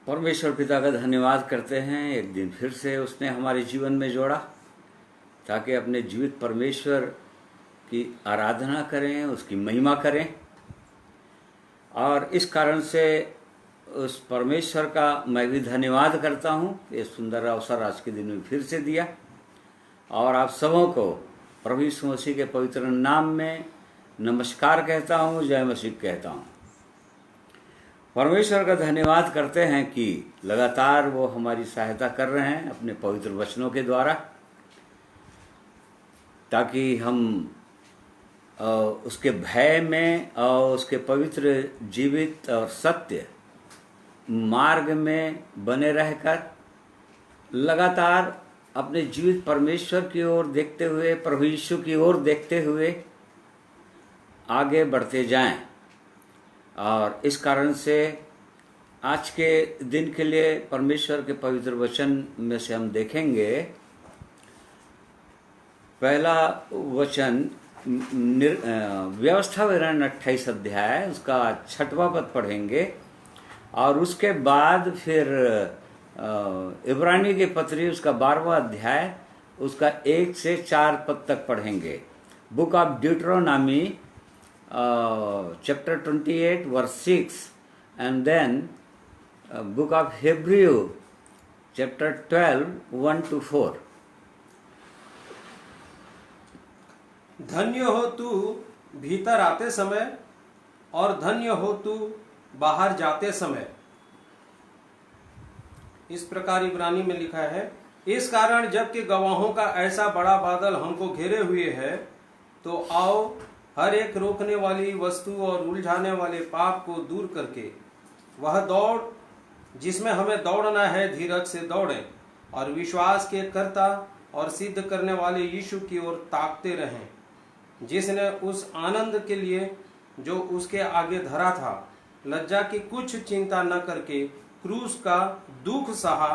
परमेश्वर पिता का धन्यवाद करते हैं। एक दिन फिर से उसने हमारे जीवन में जोड़ा ताकि अपने जीवित परमेश्वर की आराधना करें, उसकी महिमा करें। और इस कारण से उस परमेश्वर का मैं भी धन्यवाद करता हूँ। ये सुंदर अवसर आज के दिन में फिर से दिया और आप सबों को प्रभु यीशु मसीह के पवित्र नाम में नमस्कार कहता हूँ, जय मसीह कहता हूँ। परमेश्वर का धन्यवाद करते हैं कि लगातार वो हमारी सहायता कर रहे हैं अपने पवित्र वचनों के द्वारा, ताकि हम उसके भय में और उसके पवित्र जीवित और सत्य मार्ग में बने रहकर लगातार अपने जीवित परमेश्वर की ओर देखते हुए, प्रभु यीशु की ओर देखते हुए आगे बढ़ते जाएं। और इस कारण से आज के दिन के लिए परमेश्वर के पवित्र वचन में से हम देखेंगे। पहला वचन व्यवस्था विवरण 28 अध्याय उसका 6वां पद पढ़ेंगे और उसके बाद फिर इब्रानी के पत्री उसका 12वां अध्याय उसका 1 से 4 पद तक पढ़ेंगे। Book of Deuteronomy chapter 28 verse 6 and then book of Hebrew chapter 12 1 to 4। धन्य हो तू भीतर आते समय और धन्य हो तू बाहर जाते समय। इस प्रकार इब्रानी में लिखा है, इस कारण जबकि गवाहों का ऐसा बड़ा बादल हमको घेरे हुए है, तो आओ हर एक रोकने वाली वस्तु और उलझाने वाले पाप को दूर करके वह दौड़ जिसमें हमें दौड़ना है धीरज से दौड़ें और विश्वास के कर्ता और सिद्ध करने वाले यीशु की ओर ताकते रहें, जिसने उस आनंद के लिए जो उसके आगे धरा था लज्जा की कुछ चिंता न करके क्रूस का दुख सहा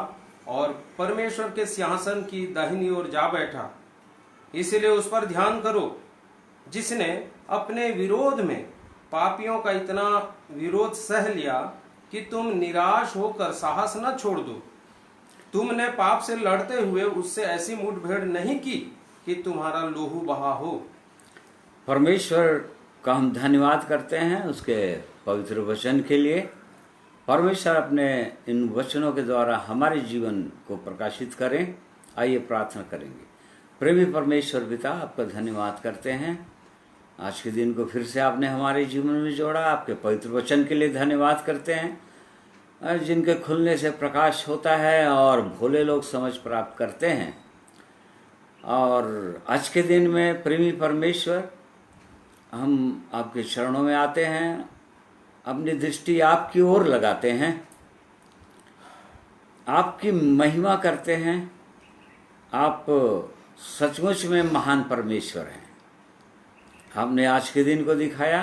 और परमेश्वर के सिंहासन की दाहिनी ओर जा बैठा। इसलिए उस पर ध्यान करो जिसने अपने विरोध में पापियों का इतना विरोध सह लिया कि तुम निराश होकर साहस न छोड़ दो। तुमने पाप से लड़ते हुए उससे ऐसी मुठभेड़ नहीं की कि तुम्हारा लोहू बहा हो। परमेश्वर का हम धन्यवाद करते हैं उसके पवित्र वचन के लिए। परमेश्वर अपने इन वचनों के द्वारा हमारे जीवन को प्रकाशित करें। आइए प्रार्थना करेंगे। प्रेमी परमेश्वर पिता, आपका धन्यवाद करते हैं। आज के दिन को फिर से आपने हमारे जीवन में जोड़ा। आपके पवित्र वचन के लिए धन्यवाद करते हैं, जिनके खुलने से प्रकाश होता है और भोले लोग समझ प्राप्त करते हैं। और आज के दिन में प्रेमी परमेश्वर, हम आपके चरणों में आते हैं, अपनी दृष्टि आपकी ओर लगाते हैं, आपकी महिमा करते हैं। आप सचमुच में महान परमेश्वर हैं। हमने आज के दिन को दिखाया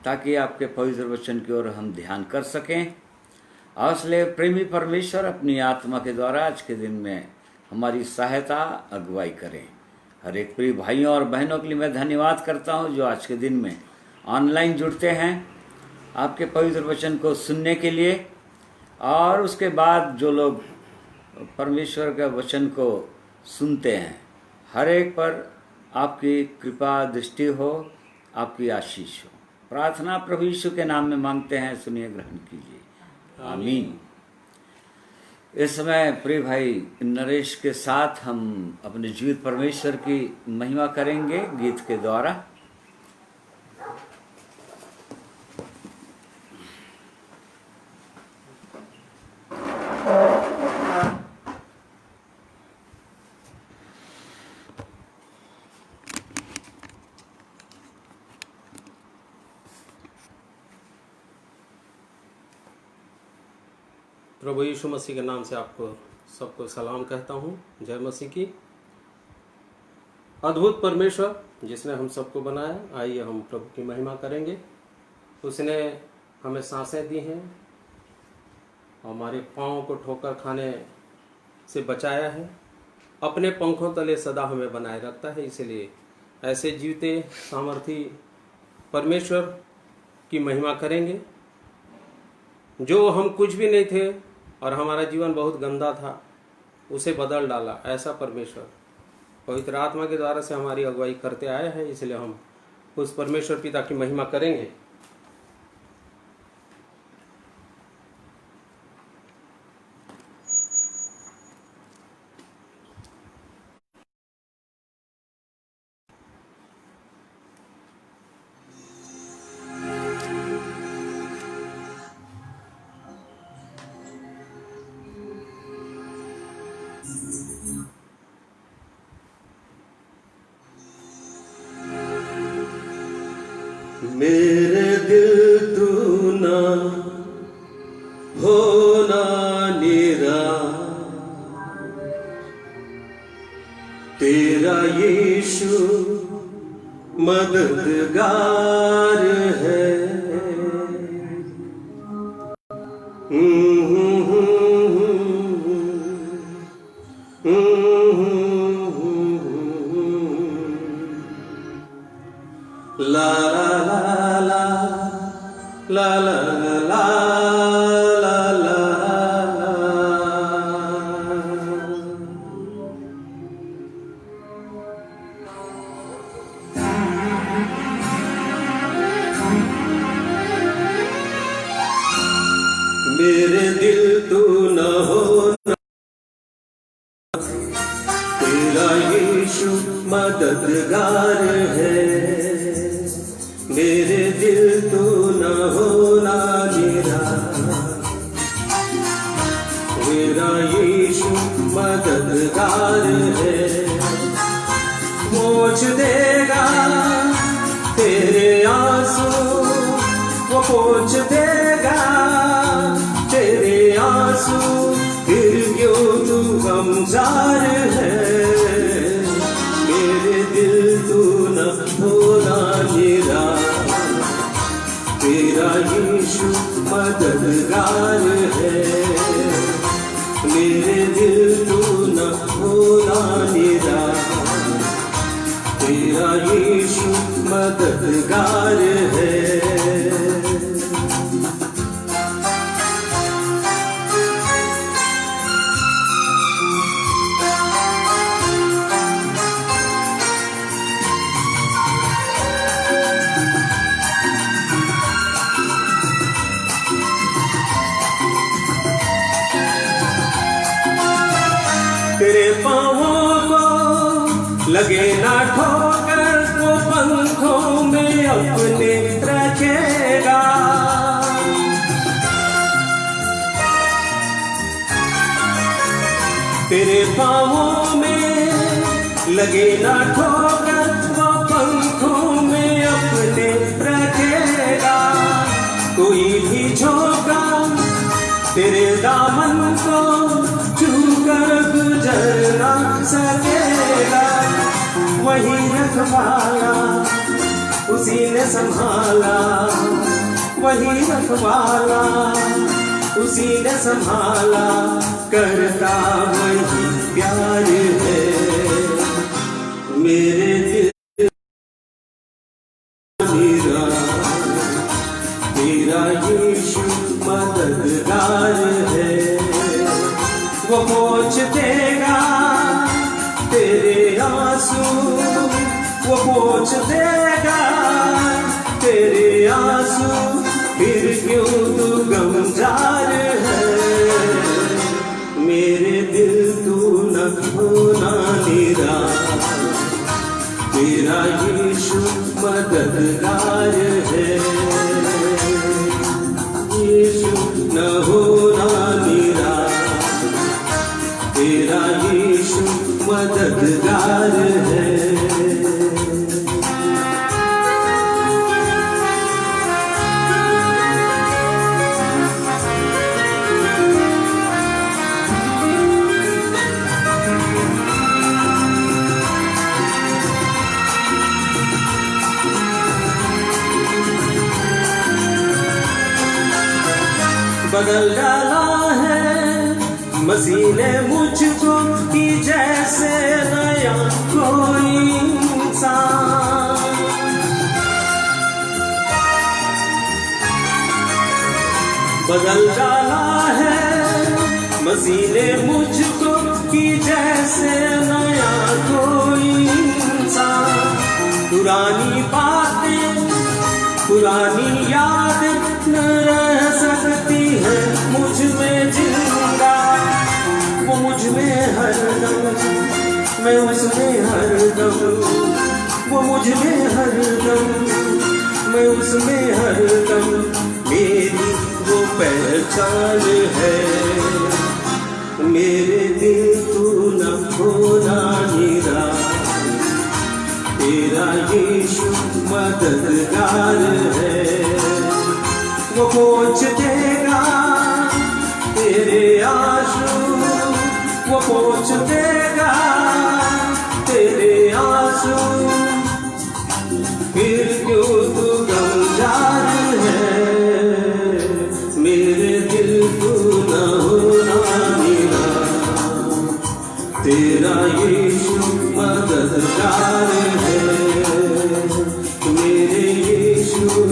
ताकि आपके पवित्र वचन की ओर हम ध्यान कर सकें। और इसलिए प्रेमी परमेश्वर अपनी आत्मा के द्वारा आज के दिन में हमारी सहायता अगुवाई करें। हर एक प्रिय भाइयों और बहनों के लिए मैं धन्यवाद करता हूं जो आज के दिन में ऑनलाइन जुड़ते हैं आपके पवित्र वचन को सुनने के लिए, और उसके बाद जो लोग परमेश्वर के वचन को सुनते हैं, हर एक पर आपकी कृपा दृष्टि हो, आपकी आशीष हो। प्रार्थना प्रभु यीशु के नाम में मांगते हैं, सुनिए, ग्रहण कीजिए। आमीन। इस समय प्रिय भाई नरेश के साथ हम अपने जीवित परमेश्वर की महिमा करेंगे गीत के द्वारा। प्रभु यीशु मसीह के नाम से आपको सबको सलाम कहता हूँ। जय मसीह की। अद्भुत परमेश्वर जिसने हम सबको बनाया, आइए हम प्रभु की महिमा करेंगे। उसने हमें सांसें दी हैं, हमारे पाँव को ठोकर खाने से बचाया है, अपने पंखों तले सदा हमें बनाए रखता है। इसलिए ऐसे जीवते सामर्थी परमेश्वर की महिमा करेंगे। जो हम कुछ भी नहीं थे और हमारा जीवन बहुत गंदा था, उसे बदल डाला। ऐसा परमेश्वर पवित्र आत्मा के द्वारा से हमारी अगुवाई करते आए हैं, इसलिए हम उस परमेश्वर पिता की महिमा करेंगे। मेरे दिल तू ना होना निराश, तेरा यीशु मददगार है। ला ला ला ला ला ला ला ला ला। मेरे दिल तू न होना, तेरा यीशु मददगार है। मेरे दिल तू न होना निराश, मेरा यीशु मददगार है। पोंछ देगा तेरे आंसू, वो पोंछ देगा तेरे आंसू, फिर क्यों तू गमजार है। मेरे दिल तू न होना निराश, तेरा यीशु मददगार है। मेरे दिल तू न होना निराश, तेरा यीशु मददगार है। तेरे पाँवों को लगे ना ठोकर, वो पंखों में अपने रखेगा। तेरे पाँवों में लगे ना ठोकर, वो पंखों में अपने रखेगा। कोई भी झोंका तेरे दामन को छूकर गुजर ना सकेगा। वही रखवाला उसी ने संभाला, वही रखवाला उसी ने संभाला, करता वही प्यार है। मेरे दिल मेरा तेरा यीशु मददगार है। वो पोंछ देगा तेरे आंसू, वो पोंछ देगा तेरे आंसू, फिर क्यों तू गमजार है। मेरे दिल तू न होना निराश, तेरा यीशु मददगार है। यीशु न होना निराश, तेरा यीशु मददगार है। बदल डाला है मसीह ने मुझको कि जैसे नया कोई इंसान। बदल डाला है मसीह ने मुझको कि जैसे नया कोई इंसान। पुरानी बातें पुरानी याद न रह सकती है मुझ में जिंदा, वो मुझ में हरदम, मैं उसमें हरदम, वो मुझ में हरदम, मैं उसमें हरदम। मेरी वो पहचान है, मेरे दिल तू न खोना निराश, तेरा यीशु मददगार है। वो पोंछ देगा तेरे आंसू, वो पोंछ देगा तेरे आंसू। फिर क्यों तू गमजार है, मेरे दिल तू न होना निराश, तेरा यीशु मददगार है। मेरे यीशु न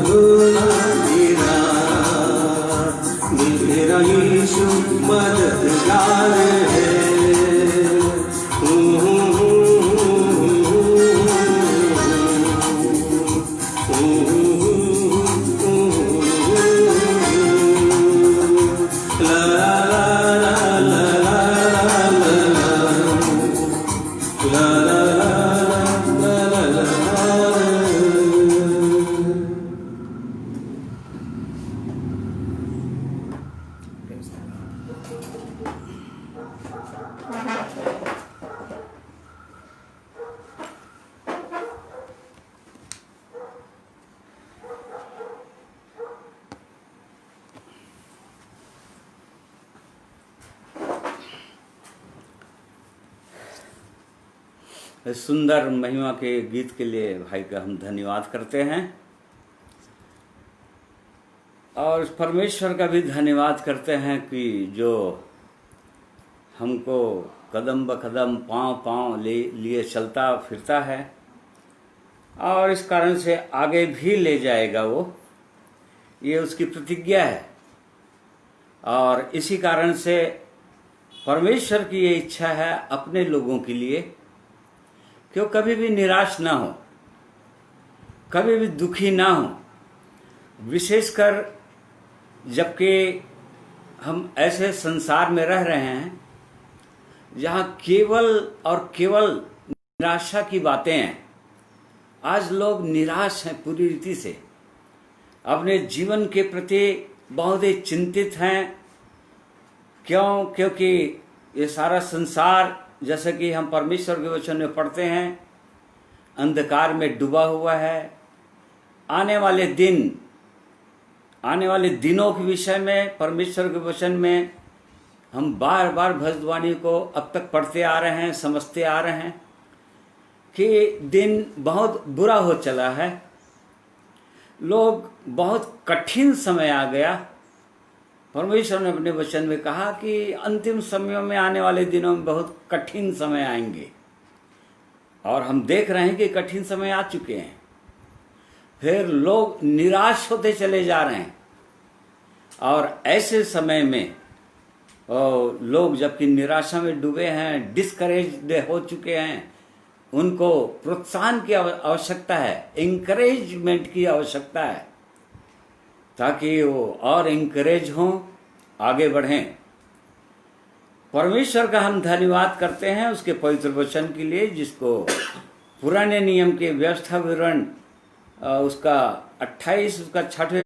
होना निराश, मेरा यीशु मददगार है। इस सुंदर महिमा के गीत के लिए भाई का हम धन्यवाद करते हैं, और उस परमेश्वर का भी धन्यवाद करते हैं कि जो हमको कदम ब कदम पाँव पाँव लिए चलता फिरता है, और इस कारण से आगे भी ले जाएगा वो, ये उसकी प्रतिज्ञा है। और इसी कारण से परमेश्वर की ये इच्छा है अपने लोगों के लिए कि वो कभी भी निराश ना हो, कभी भी दुखी ना हो, विशेषकर जबकि हम ऐसे संसार में रह रहे हैं जहाँ केवल और केवल निराशा की बातें हैं। आज लोग निराश हैं पूरी रीति से, अपने जीवन के प्रति बहुत ही चिंतित हैं। क्यों? क्योंकि ये सारा संसार, जैसे कि हम परमेश्वर के वचन में पढ़ते हैं, अंधकार में डूबा हुआ है। आने वाले दिनों के विषय में परमेश्वर के वचन में हम बार बार भविष्यवाणी को अब तक पढ़ते आ रहे हैं, समझते आ रहे हैं कि दिन बहुत बुरा हो चला है। लोग बहुत कठिन समय आ गया। परमेश्वर ने अपने वचन में कहा कि अंतिम समयों में, आने वाले दिनों में बहुत कठिन समय आएंगे, और हम देख रहे हैं कि कठिन समय आ चुके हैं। फिर लोग निराश होते चले जा रहे हैं, और ऐसे समय में लोग जबकि निराशा में डूबे हैं, डिस्करेज्ड हो चुके हैं, उनको प्रोत्साहन की आवश्यकता है, इंकरेजमेंट की आवश्यकता है, ताकि वो और इंकरेज हों, आगे बढ़ें। परमेश्वर का हम धन्यवाद करते हैं उसके पवित्र वचन के लिए, जिसको पुराने नियम के व्यवस्था विवरण उसका 28 उसका 6वें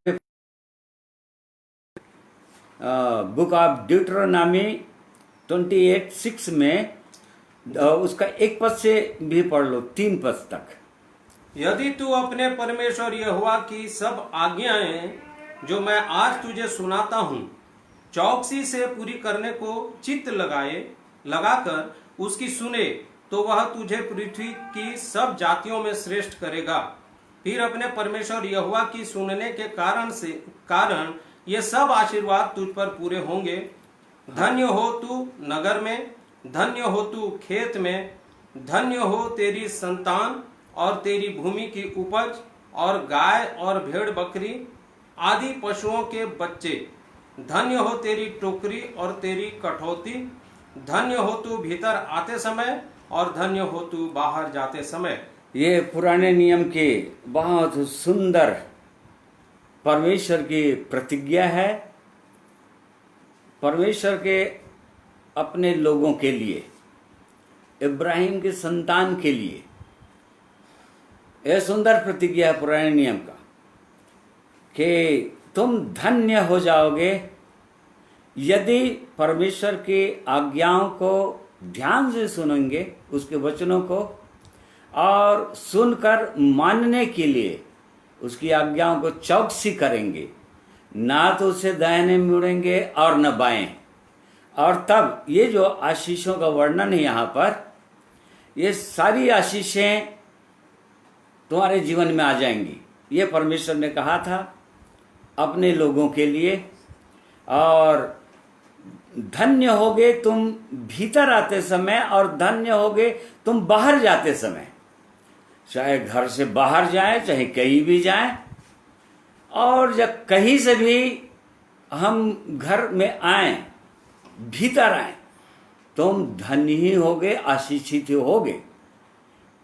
बुक ऑफ ड्यूटरोनॉमी 28:6 में उसका 1 पद से भी पढ़ लो 3 पद तक। यदि तू अपने परमेश्वर यहोवा की सब आज्ञाएं जो मैं आज तुझे सुनाता हूँ चौकसी से पूरी करने को चित्त लगाकर उसकी सुने, तो वह तुझे पृथ्वी की सब जातियों में श्रेष्ठ करेगा। फिर अपने परमेश्वर यहोवा की सुनने के कारण ये सब आशीर्वाद तुझ पर पूरे होंगे। धन्य हो तू नगर में, धन्य हो तू खेत में, धन्य हो तेरी संतान और तेरी भूमि की उपज, और गाय और भेड़ बकरी आदि पशुओं के बच्चे धन्य हो तेरी टोकरी और तेरी कठौती, धन्य हो तू भीतर आते समय और धन्य हो तू बाहर जाते समय। ये पुराने नियम की बहुत सुंदर परमेश्वर की प्रतिज्ञा है, परमेश्वर के अपने लोगों के लिए, इब्राहिम के संतान के लिए। यह सुंदर प्रतिज्ञा है पुराने नियम का कि तुम धन्य हो जाओगे यदि परमेश्वर की आज्ञाओं को ध्यान से सुनेंगे, उसके वचनों को, और सुनकर मानने के लिए उसकी आज्ञाओं को चौकसी करेंगे, ना तो उसे दाहिने मुड़ेंगे और न बाएं। और तब ये जो आशीषों का वर्णन है यहाँ पर, ये सारी आशीषें तुम्हारे जीवन में आ जाएंगी। ये परमेश्वर ने कहा था अपने लोगों के लिए। और धन्य होगे तुम भीतर आते समय और धन्य होगे तुम बाहर जाते समय। चाहे घर से बाहर जाए, चाहे कहीं भी जाए, और जब कहीं से भी हम घर में आए, भीतर आए, तुम धन्य ही होगे, आशीषित होगे।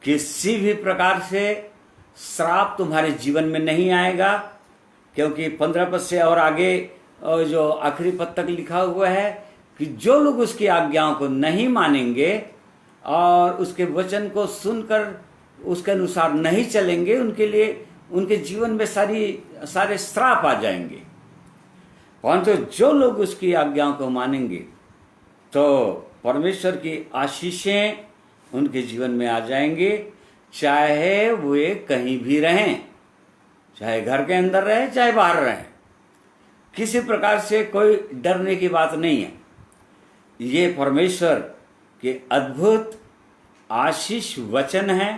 किसी भी प्रकार से श्राप तुम्हारे जीवन में नहीं आएगा, क्योंकि 15 पद से और आगे जो आखिरी पद तक लिखा हुआ है कि जो लोग उसकी आज्ञाओं को नहीं मानेंगे और उसके वचन को सुनकर उसके अनुसार नहीं चलेंगे, उनके लिए उनके जीवन में सारे श्राप आ जाएंगे। परंतु जो लोग उसकी आज्ञाओं को मानेंगे तो परमेश्वर की आशीषें उनके जीवन में आ जाएंगे, चाहे वे कहीं भी रहें, चाहे घर के अंदर रहे, चाहे बाहर रहें। किसी प्रकार से कोई डरने की बात नहीं है। ये परमेश्वर के अद्भुत आशीष वचन है,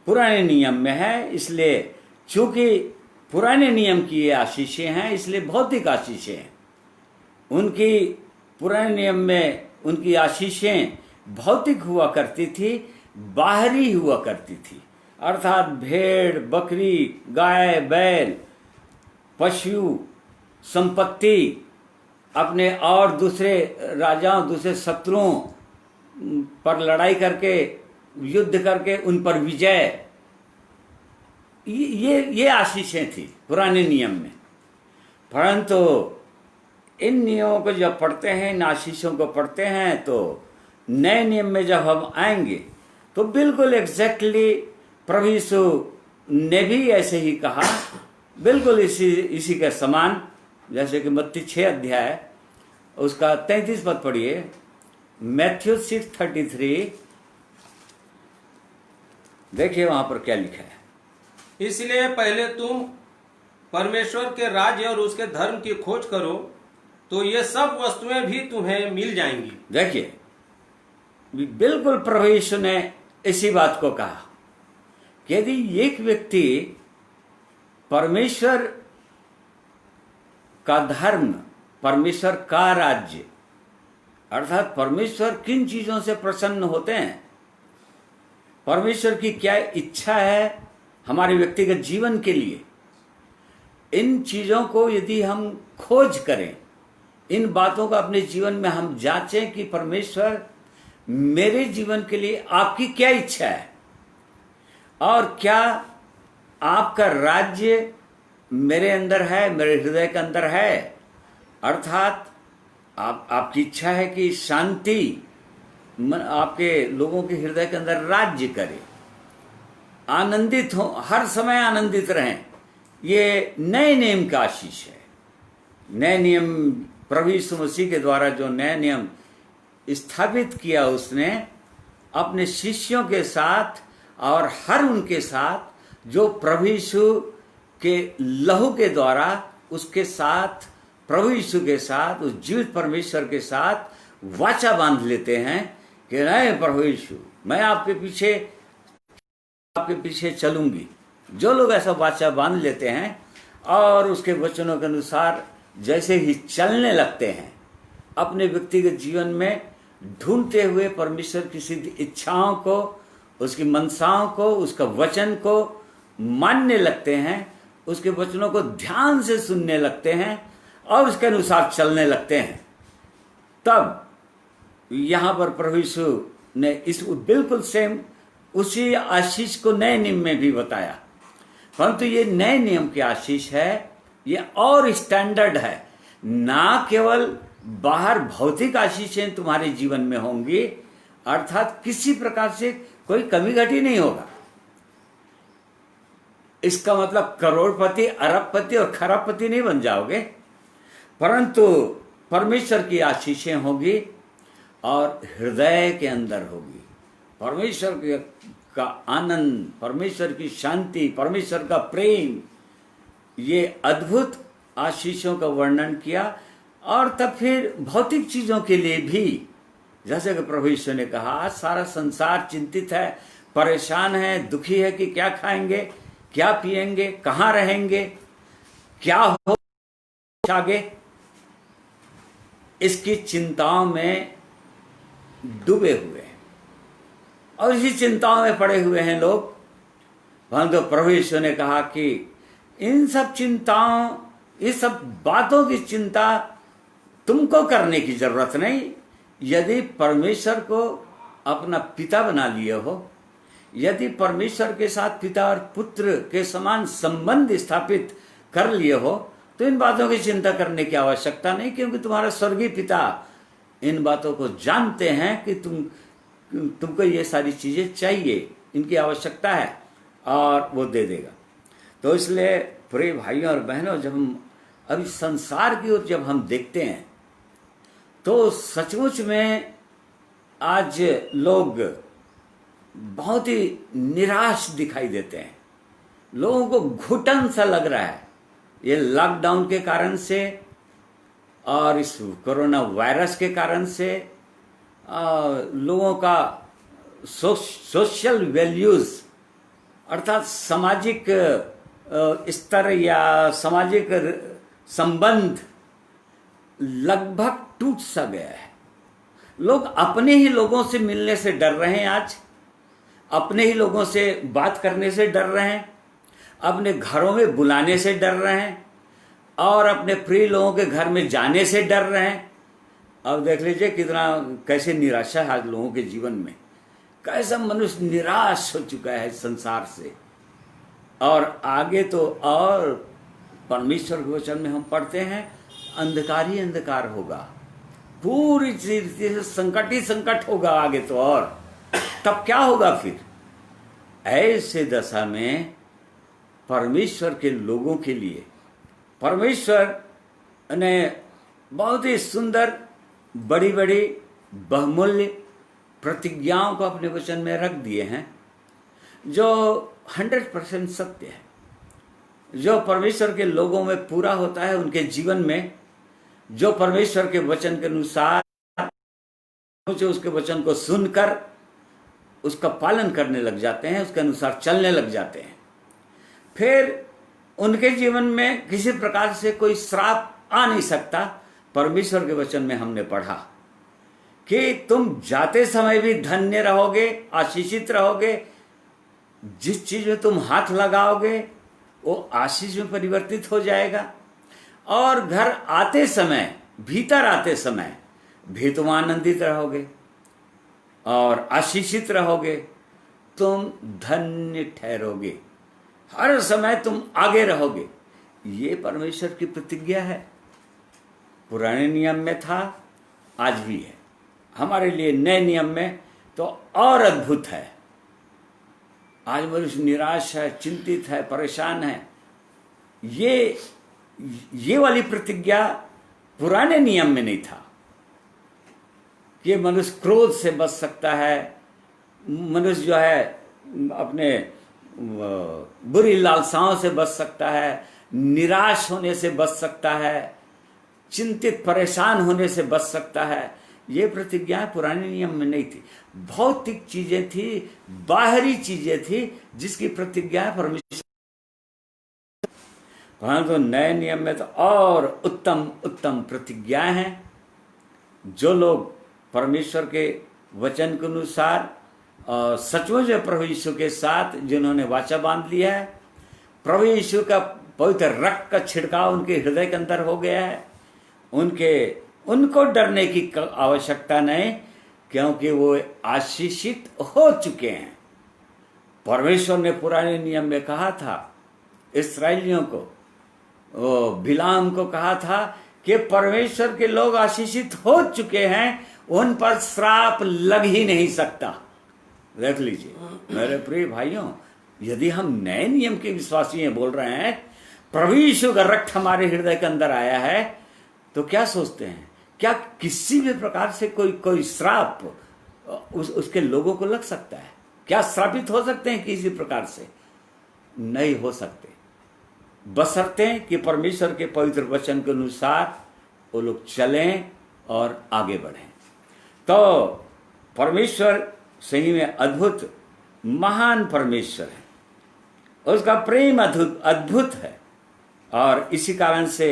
पुराने नियम में है। इसलिए चूंकि पुराने नियम की ये आशीषें हैं, इसलिए भौतिक आशीषें हैं। उनकी पुराने नियम में उनकी आशीषें भौतिक हुआ करती थी, बाहरी हुआ करती थी। अर्थात भेड़, बकरी, गाय, बैल, पशु, संपत्ति, अपने और दूसरे राजाओं, दूसरे शत्रुओं पर लड़ाई करके, युद्ध करके उन पर विजय, ये आशीषें थी पुराने नियम में। परंतु इन नियमों को जब पढ़ते हैं, इन आशीषों को पढ़ते हैं, तो नए नियम में जब हम आएंगे तो बिल्कुल एग्जैक्टली प्रभु यीशु ने भी ऐसे ही कहा, बिल्कुल इसी के समान। जैसे कि मत्ती 6 अध्याय उसका 33 पद पढ़िए, मैथ्यू 6:33, देखिए वहां पर क्या लिखा है। इसलिए पहले तुम परमेश्वर के राज्य और उसके धर्म की खोज करो, तो ये सब वस्तुएं भी तुम्हें मिल जाएंगी। देखिए बिल्कुल प्रभु यीशु ने इसी बात को कहा कि यदि एक व्यक्ति परमेश्वर का धर्म, परमेश्वर का राज्य, अर्थात परमेश्वर किन चीजों से प्रसन्न होते हैं, परमेश्वर की क्या इच्छा है हमारे व्यक्तिगत जीवन के लिए, इन चीजों को यदि हम खोज करें, इन बातों को अपने जीवन में हम जांचें कि परमेश्वर मेरे जीवन के लिए आपकी क्या इच्छा है और क्या आपका राज्य मेरे अंदर है, मेरे हृदय के अंदर है। अर्थात आपकी इच्छा है कि शांति आपके लोगों के हृदय के अंदर राज्य करे, आनंदित हो, हर समय आनंदित रहें। ये नए नियम का आशीष है। नए नियम प्रभु यीशु मसीह के द्वारा जो नया नियम स्थापित किया उसने अपने शिष्यों के साथ और हर उनके साथ जो प्रभु यीशु के लहू के द्वारा उसके साथ, प्रभु यीशु के साथ, उस जीवित परमेश्वर के साथ वाचा बांध लेते हैं कि नहीं प्रभु यीशु, मैं आपके पीछे चलूंगी। जो लोग ऐसा वाचा बांध लेते हैं और उसके वचनों के अनुसार जैसे ही चलने लगते हैं, अपने व्यक्तिगत जीवन में ढूंढते हुए परमेश्वर की सिद्ध इच्छाओं को, उसकी मनसाओं को, उसका वचन को मानने लगते हैं, उसके वचनों को ध्यान से सुनने लगते हैं और उसके अनुसार चलने लगते हैं, तब यहां पर प्रभु यीशु ने इस बिल्कुल सेम उसी आशीष को नए नियम में भी बताया। परंतु ये नए नियम की आशीष है, ये और स्टैंडर्ड है। ना केवल बाहर भौतिक आशीषें तुम्हारे जीवन में होंगी, अर्थात किसी प्रकार से कोई कमी घटी नहीं होगा। इसका मतलब करोड़पति, अरबपति और खरबपति नहीं बन जाओगे, परंतु परमेश्वर की आशीषें होगी और हृदय के अंदर होगी। परमेश्वर का आनंद, परमेश्वर की शांति, परमेश्वर का प्रेम, ये अद्भुत आशीषों का वर्णन किया। और तब फिर भौतिक चीजों के लिए भी, जैसे कि प्रभु यीशु ने कहा, आज सारा संसार चिंतित है, परेशान है, दुखी है कि क्या खाएंगे, क्या पिएंगे, कहाँ रहेंगे, क्या हो आगे, इसकी चिंताओं में डूबे हुए हैं और इसी चिंताओं में पड़े हुए हैं लोग। परंतु प्रभु यीशु ने कहा कि इन सब चिंताओं, इस सब बातों की चिंता तुमको करने की जरूरत नहीं। यदि परमेश्वर को अपना पिता बना लिए हो, यदि परमेश्वर के साथ पिता और पुत्र के समान संबंध स्थापित कर लिए हो, तो इन बातों की चिंता करने की आवश्यकता नहीं, क्योंकि तुम्हारा स्वर्गीय पिता इन बातों को जानते हैं कि तुमको ये सारी चीजें चाहिए, इनकी आवश्यकता है, और वो दे देगा। तो इसलिए प्रिय भाइयों और बहनों, जब हम अभी संसार की ओर जब हम देखते हैं, तो सचमुच में आज लोग बहुत ही निराश दिखाई देते हैं। लोगों को घुटन सा लग रहा है, ये लॉकडाउन के कारण से और इस कोरोना वायरस के कारण से लोगों का सोशल वैल्यूज, अर्थात सामाजिक स्तर या सामाजिक संबंध लगभग टूट सा गया है। लोग अपने ही लोगों से मिलने से डर रहे हैं, आज अपने ही लोगों से बात करने से डर रहे हैं, अपने घरों में बुलाने से डर रहे हैं और अपने प्रिय लोगों के घर में जाने से डर रहे हैं। अब देख लीजिए कितना कैसे निराशा है आज लोगों के जीवन में, कैसा मनुष्य निराश हो चुका है संसार से। और आगे तो और परमेश्वर के वचन में हम पढ़ते हैं, अंधकार ही अंधकार होगा, पूरी तरीके से संकट ही संकट होगा आगे तो। और तब क्या होगा फिर? ऐसे दशा में परमेश्वर के लोगों के लिए परमेश्वर ने बहुत ही सुंदर, बड़ी बड़ी, बहुमूल्य प्रतिज्ञाओं को अपने वचन में रख दिए हैं, जो 100% सत्य है, जो परमेश्वर के लोगों में पूरा होता है उनके जीवन में। जो परमेश्वर के वचन के अनुसार, जो उसके वचन को सुनकर उसका पालन करने लग जाते हैं, उसके अनुसार चलने लग जाते हैं, फिर उनके जीवन में किसी प्रकार से कोई श्राप आ नहीं सकता। परमेश्वर के वचन में हमने पढ़ा कि तुम जाते समय भी धन्य रहोगे, आशीषित रहोगे, जिस चीज में तुम हाथ लगाओगे वो आशीष में परिवर्तित हो जाएगा, और घर आते समय, भीतर आते समय भी तुम आनंदित रहोगे और आशीषित रहोगे, तुम धन्य ठहरोगे, हर समय तुम आगे रहोगे। ये परमेश्वर की प्रतिज्ञा है। पुराने नियम में था, आज भी है, हमारे लिए नए नियम में तो और अद्भुत है। आज मनुष्य निराश है, चिंतित है, परेशान है। ये वाली प्रतिज्ञा पुराने नियम में नहीं था कि मनुष्य क्रोध से बच सकता है, मनुष्य जो है अपने बुरी लालसाओं से बच सकता है, निराश होने से बच सकता है, चिंतित परेशान होने से बच सकता है। ये प्रतिज्ञा पुराने नियम में नहीं थी। भौतिक चीजें थी, बाहरी चीजें थी, जिसकी प्रतिज्ञा परमेश्वर। परंतु नए नियम में तो और उत्तम उत्तम प्रतिज्ञाएं हैं। जो लोग परमेश्वर के वचन के अनुसार और सचमुच प्रभु यीशु के साथ जिन्होंने वाचा बांध लिया है, प्रभु यीशु का पवित्र रक्त का छिड़काव उनके हृदय के अंदर हो गया है, उनको डरने की आवश्यकता नहीं, क्योंकि वो आशीषित हो चुके हैं। परमेश्वर ने पुराने नियम में कहा था इस्राएलियों को, बिलाम को कहा था कि परमेश्वर के लोग आशीषित हो चुके हैं, उन पर श्राप लग ही नहीं सकता। देख लीजिए मेरे प्रिय भाइयों, यदि हम नए नियम के विश्वासी हैं, बोल रहे हैं प्रभु यीशु का रक्त हमारे हृदय के अंदर आया है, तो क्या सोचते हैं, क्या किसी भी प्रकार से कोई श्राप उसके लोगों को लग सकता है? क्या श्रापित हो सकते हैं किसी प्रकार से? नहीं हो सकते, बशर्ते कि परमेश्वर के पवित्र वचन के अनुसार वो लोग चलें और आगे बढ़ें। तो परमेश्वर सही में अद्भुत महान परमेश्वर है, उसका प्रेम अद्भुत है। और इसी कारण से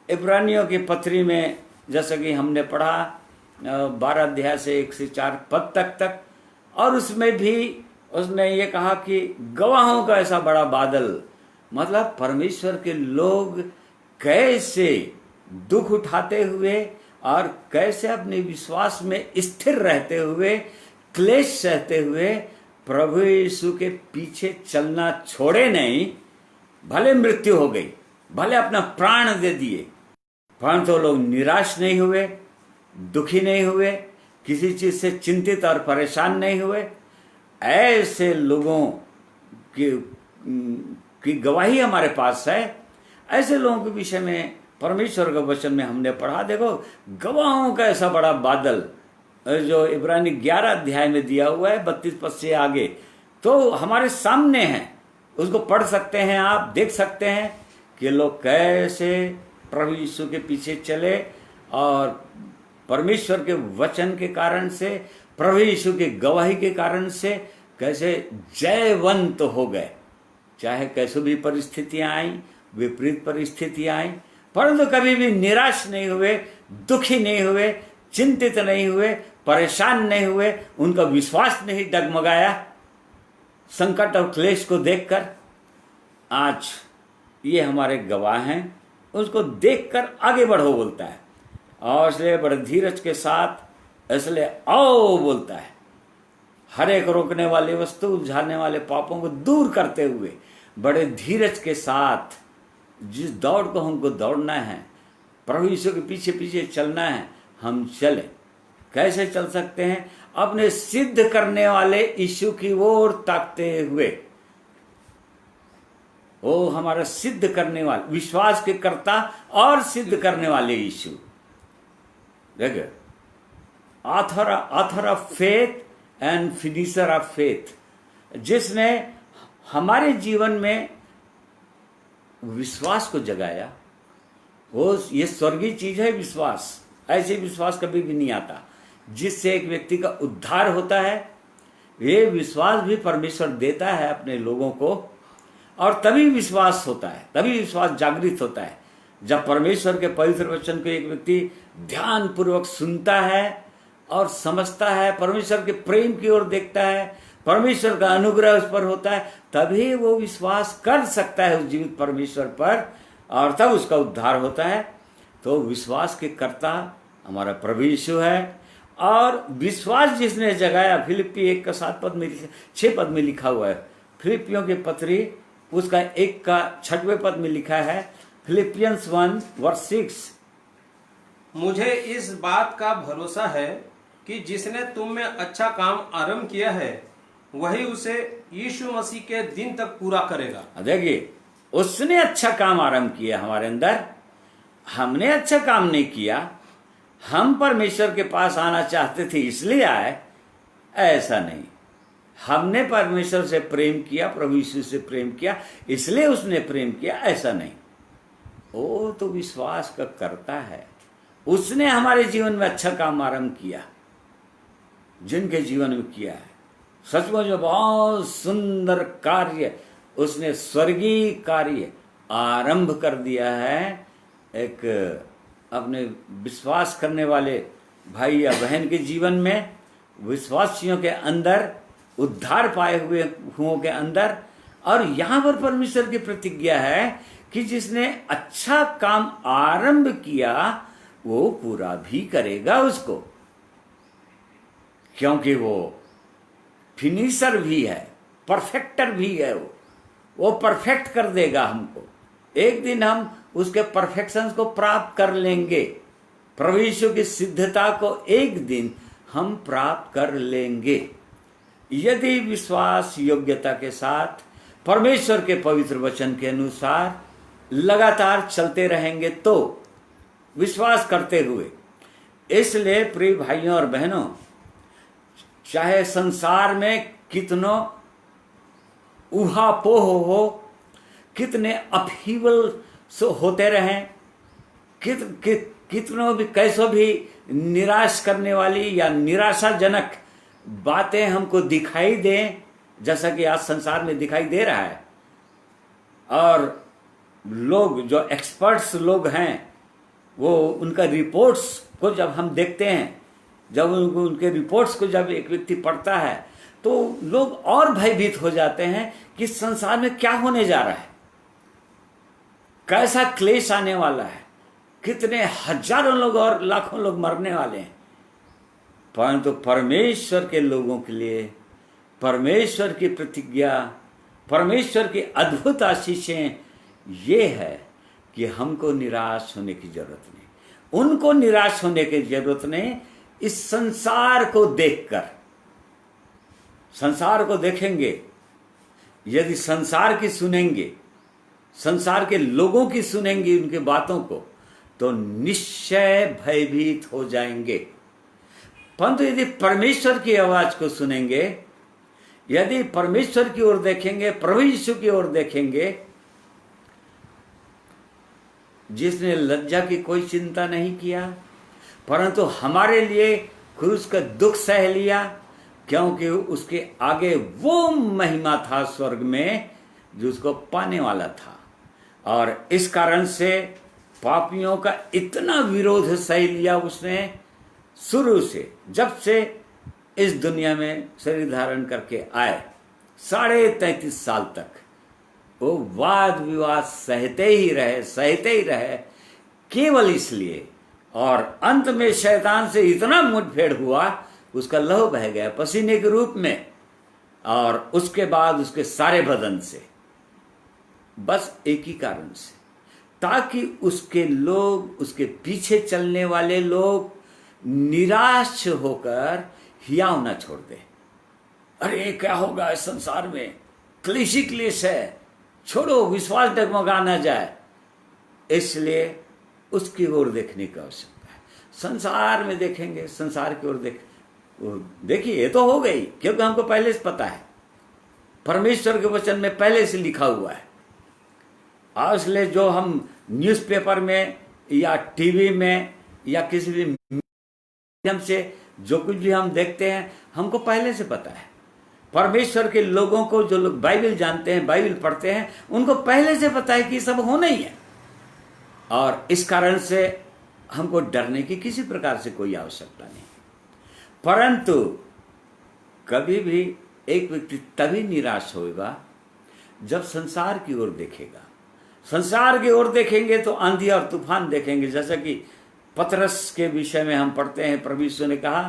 इब्रानियों की पत्री में, जैसा कि हमने पढ़ा 12 अध्याय से 1 से 4 पद तक, और उसमें भी उसने ये कहा कि गवाहों का ऐसा बड़ा बादल, मतलब परमेश्वर के लोग कैसे दुख उठाते हुए और कैसे अपने विश्वास में स्थिर रहते हुए, क्लेश सहते हुए प्रभु यीशु के पीछे चलना छोड़े नहीं। भले मृत्यु हो गई, भले अपना प्राण दे दिए, परंतु तो लोग निराश नहीं हुए, दुखी नहीं हुए, किसी चीज से चिंतित और परेशान नहीं हुए। ऐसे लोगों की गवाही हमारे पास है। ऐसे लोगों के विषय में परमेश्वर के वचन में हमने पढ़ा, देखो गवाहों का ऐसा बड़ा बादल, जो इब्रानी 11 अध्याय में दिया हुआ है 32 पद से आगे, तो हमारे सामने है। उसको पढ़ सकते हैं, आप देख सकते हैं कि लोग कैसे प्रभु यीशु के पीछे चले और परमेश्वर के वचन के कारण से, प्रभु यीशु की गवाही के कारण से कैसे जयवंत हो गए। चाहे कैसे भी परिस्थितियां आई, विपरीत परिस्थितियां आई, परंतु कभी भी निराश नहीं हुए, दुखी नहीं हुए, चिंतित नहीं हुए, परेशान नहीं हुए, उनका विश्वास नहीं डगमगाया संकट और क्लेश को देखकर। आज ये हमारे गवाह हैं, उसको देखकर आगे बढ़ो बोलता है, और इसलिए बड़े धीरज के साथ इसलिए आओ बोलता है। हर एक रोकने वाली वस्तु, उलझाने वाले पापों को दूर करते हुए बड़े धीरज के साथ जिस दौड़ को हमको दौड़ना है, प्रभु यीशु के पीछे पीछे चलना है, हम चले। कैसे चल सकते हैं? अपने सिद्ध करने वाले यीशु की ओर ताकते हुए। वो हमारा सिद्ध करने वाले, विश्वास के कर्ता और सिद्ध करने वाले यीशु। देखिए, author of faith and finisher of faith, जिसने हमारे जीवन में विश्वास को जगाया। वो ये स्वर्गीय चीज है विश्वास। ऐसे विश्वास कभी भी नहीं आता जिससे एक व्यक्ति का उद्धार होता है। ये विश्वास भी परमेश्वर देता है अपने लोगों को, और तभी विश्वास होता है, तभी विश्वास जागृत होता है जब परमेश्वर के पवित्र वचन को एक व्यक्ति ध्यान पूर्वक सुनता है और समझता है, परमेश्वर के प्रेम की ओर देखता है, परमेश्वर का अनुग्रह उस पर होता है, तभी वो विश्वास कर सकता है उस जीवित परमेश्वर पर, और तब उसका उद्धार होता है। तो विश्वास के कर्ता हमारा प्रभु यीशु है, और विश्वास जिसने जगाया, फिलिप्पी 1 का 7 पद में 6 पद में लिखा हुआ है। फिलिपियों की पत्री उसका 1 का 6वें पद में लिखा है, फिलिपियंस 1:6, मुझे इस बात का भरोसा है कि जिसने तुम में अच्छा काम आरंभ किया है वही उसे यीशु मसीह के दिन तक पूरा करेगा। देखिए, उसने अच्छा काम आरंभ किया हमारे अंदर। हमने अच्छा काम नहीं किया, हम परमेश्वर के पास आना चाहते थे इसलिए आए, ऐसा नहीं। हमने परमेश्वर से प्रेम किया, प्रभु यीशु से प्रेम किया इसलिए उसने प्रेम किया, ऐसा नहीं। वो तो विश्वास का करता है, उसने हमारे जीवन में अच्छा काम आरंभ किया, जिनके जीवन में किया है। सचमुच में बहुत सुंदर कार्य उसने, स्वर्गीय कार्य आरंभ कर दिया है। एक अपने विश्वास करने वाले भाई या बहन के जीवन में, विश्वासियों के अंदर, उद्धार पाए हुओं के अंदर। और यहां पर परमेश्वर की प्रतिज्ञा है कि जिसने अच्छा काम आरंभ किया वो पूरा भी करेगा उसको, क्योंकि वो फिनिशर भी है, परफेक्टर भी है। वो परफेक्ट कर देगा हमको। एक दिन हम उसके परफेक्शन को प्राप्त कर लेंगे। प्रभु यीशु की सिद्धता को एक दिन हम प्राप्त कर लेंगे यदि विश्वास योग्यता के साथ परमेश्वर के पवित्र वचन के अनुसार लगातार चलते रहेंगे, तो विश्वास करते हुए। इसलिए प्रिय भाइयों और बहनों, चाहे संसार में कितनों उहापोह हो, कितने अपहीवल होते रहें, कितनों भी कैसों भी निराश करने वाली या निराशाजनक बातें हमको दिखाई दें, जैसा कि आज संसार में दिखाई दे रहा है। और लोग जो एक्सपर्ट्स लोग हैं, वो उनका रिपोर्ट्स को जब हम देखते हैं, जब उनके रिपोर्ट्स को जब एक व्यक्ति पढ़ता है, तो लोग और भयभीत हो जाते हैं कि संसार में क्या होने जा रहा है, कैसा क्लेश आने वाला है, कितने हजारों लोग और लाखों लोग मरने वाले हैं। परंतु परमेश्वर के लोगों के लिए परमेश्वर की प्रतिज्ञा, परमेश्वर की अद्भुत आशीषें ये है कि हमको निराश होने की जरूरत नहीं, उनको निराश होने की जरूरत नहीं। इस संसार को देखकर, संसार को देखेंगे, यदि संसार की सुनेंगे, संसार के लोगों की सुनेंगे उनके बातों को, तो निश्चय भयभीत हो जाएंगे। परंतु यदि परमेश्वर की आवाज को सुनेंगे, यदि परमेश्वर की ओर देखेंगे, प्रभु यीशु की ओर देखेंगे, जिसने लज्जा की कोई चिंता नहीं किया, परंतु हमारे लिए क्रूस का दुख सह लिया, क्योंकि उसके आगे वो महिमा था स्वर्ग में जो उसको पाने वाला था। और इस कारण से पापियों का इतना विरोध सह लिया उसने शुरू से, जब से इस दुनिया में शरीर धारण करके आए 33.5 साल तक वो वाद विवाद सहते ही रहे, केवल इसलिए। और अंत में शैतान से इतना मुठभेड़ हुआ, उसका लहू बह गया पसीने के रूप में, और उसके बाद उसके सारे बदन से, बस एक ही कारण से, ताकि उसके लोग, उसके पीछे चलने वाले लोग निराश होकर हियाव न छोड़ दे। अरे क्या होगा इस संसार में, क्लेश ही क्लेश है, छोड़ो, विश्वास डगमगा न जाए। इसलिए उसकी ओर देखने की आवश्यकता है। संसार में देखेंगे, संसार की ओर देखिए, ये तो हो गई, क्योंकि हमको पहले से पता है, परमेश्वर के वचन में पहले से लिखा हुआ है। इसलिए जो हम न्यूज़पेपर में या टीवी में या किसी भी माध्यम से जो कुछ भी हम देखते हैं, हमको पहले से पता है। परमेश्वर के लोगों को, जो लोग बाइबल जानते हैं, बाइबल पढ़ते हैं, उनको पहले से पता है कि सब होना ही है। और इस कारण से हमको डरने की किसी प्रकार से कोई आवश्यकता नहीं। परंतु कभी भी एक व्यक्ति तभी निराश होगा जब संसार की ओर देखेगा। संसार की ओर देखेंगे तो आंधी और तूफान देखेंगे, जैसा कि पतरस के विषय में हम पढ़ते हैं। प्रभु यीशु ने कहा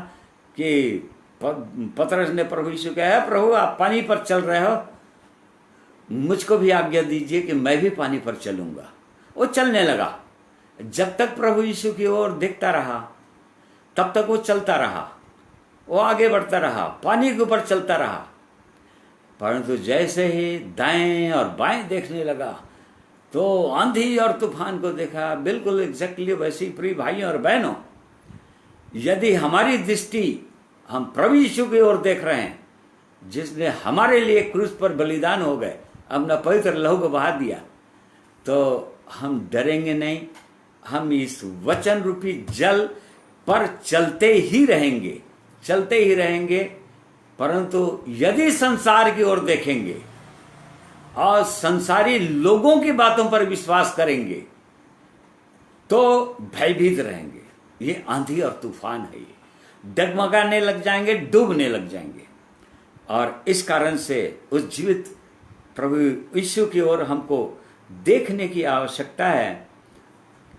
कि पतरस ने प्रभु यीशु कहा, प्रभु आप पानी पर चल रहे हो, मुझको भी आज्ञा दीजिए कि मैं भी पानी पर चलूंगा। वो चलने लगा। जब तक प्रभु यीशु की ओर देखता रहा, तब तक वो चलता रहा, वो आगे बढ़ता रहा, पानी के ऊपर चलता रहा। परंतु जैसे ही दाएं और बाएं देखने लगा, तो आंधी और तूफान को देखा। बिल्कुल एग्जैक्टली वैसे ही प्रिय भाइयों और बहनों, यदि हमारी दृष्टि हम प्रभु यीशु की ओर देख रहे हैं, जिसने हमारे लिए क्रूस पर बलिदान हो गए, अपना पवित्र लहू को बहा दिया, तो हम डरेंगे नहीं। हम इस वचन रूपी जल पर चलते ही रहेंगे। परंतु यदि संसार की ओर देखेंगे और संसारी लोगों की बातों पर विश्वास करेंगे, तो भयभीत रहेंगे। ये आंधी और तूफान है, ये डगमगाने लग जाएंगे, डूबने लग जाएंगे। और इस कारण से उस जीवित प्रभु यीशु की ओर हमको देखने की आवश्यकता है।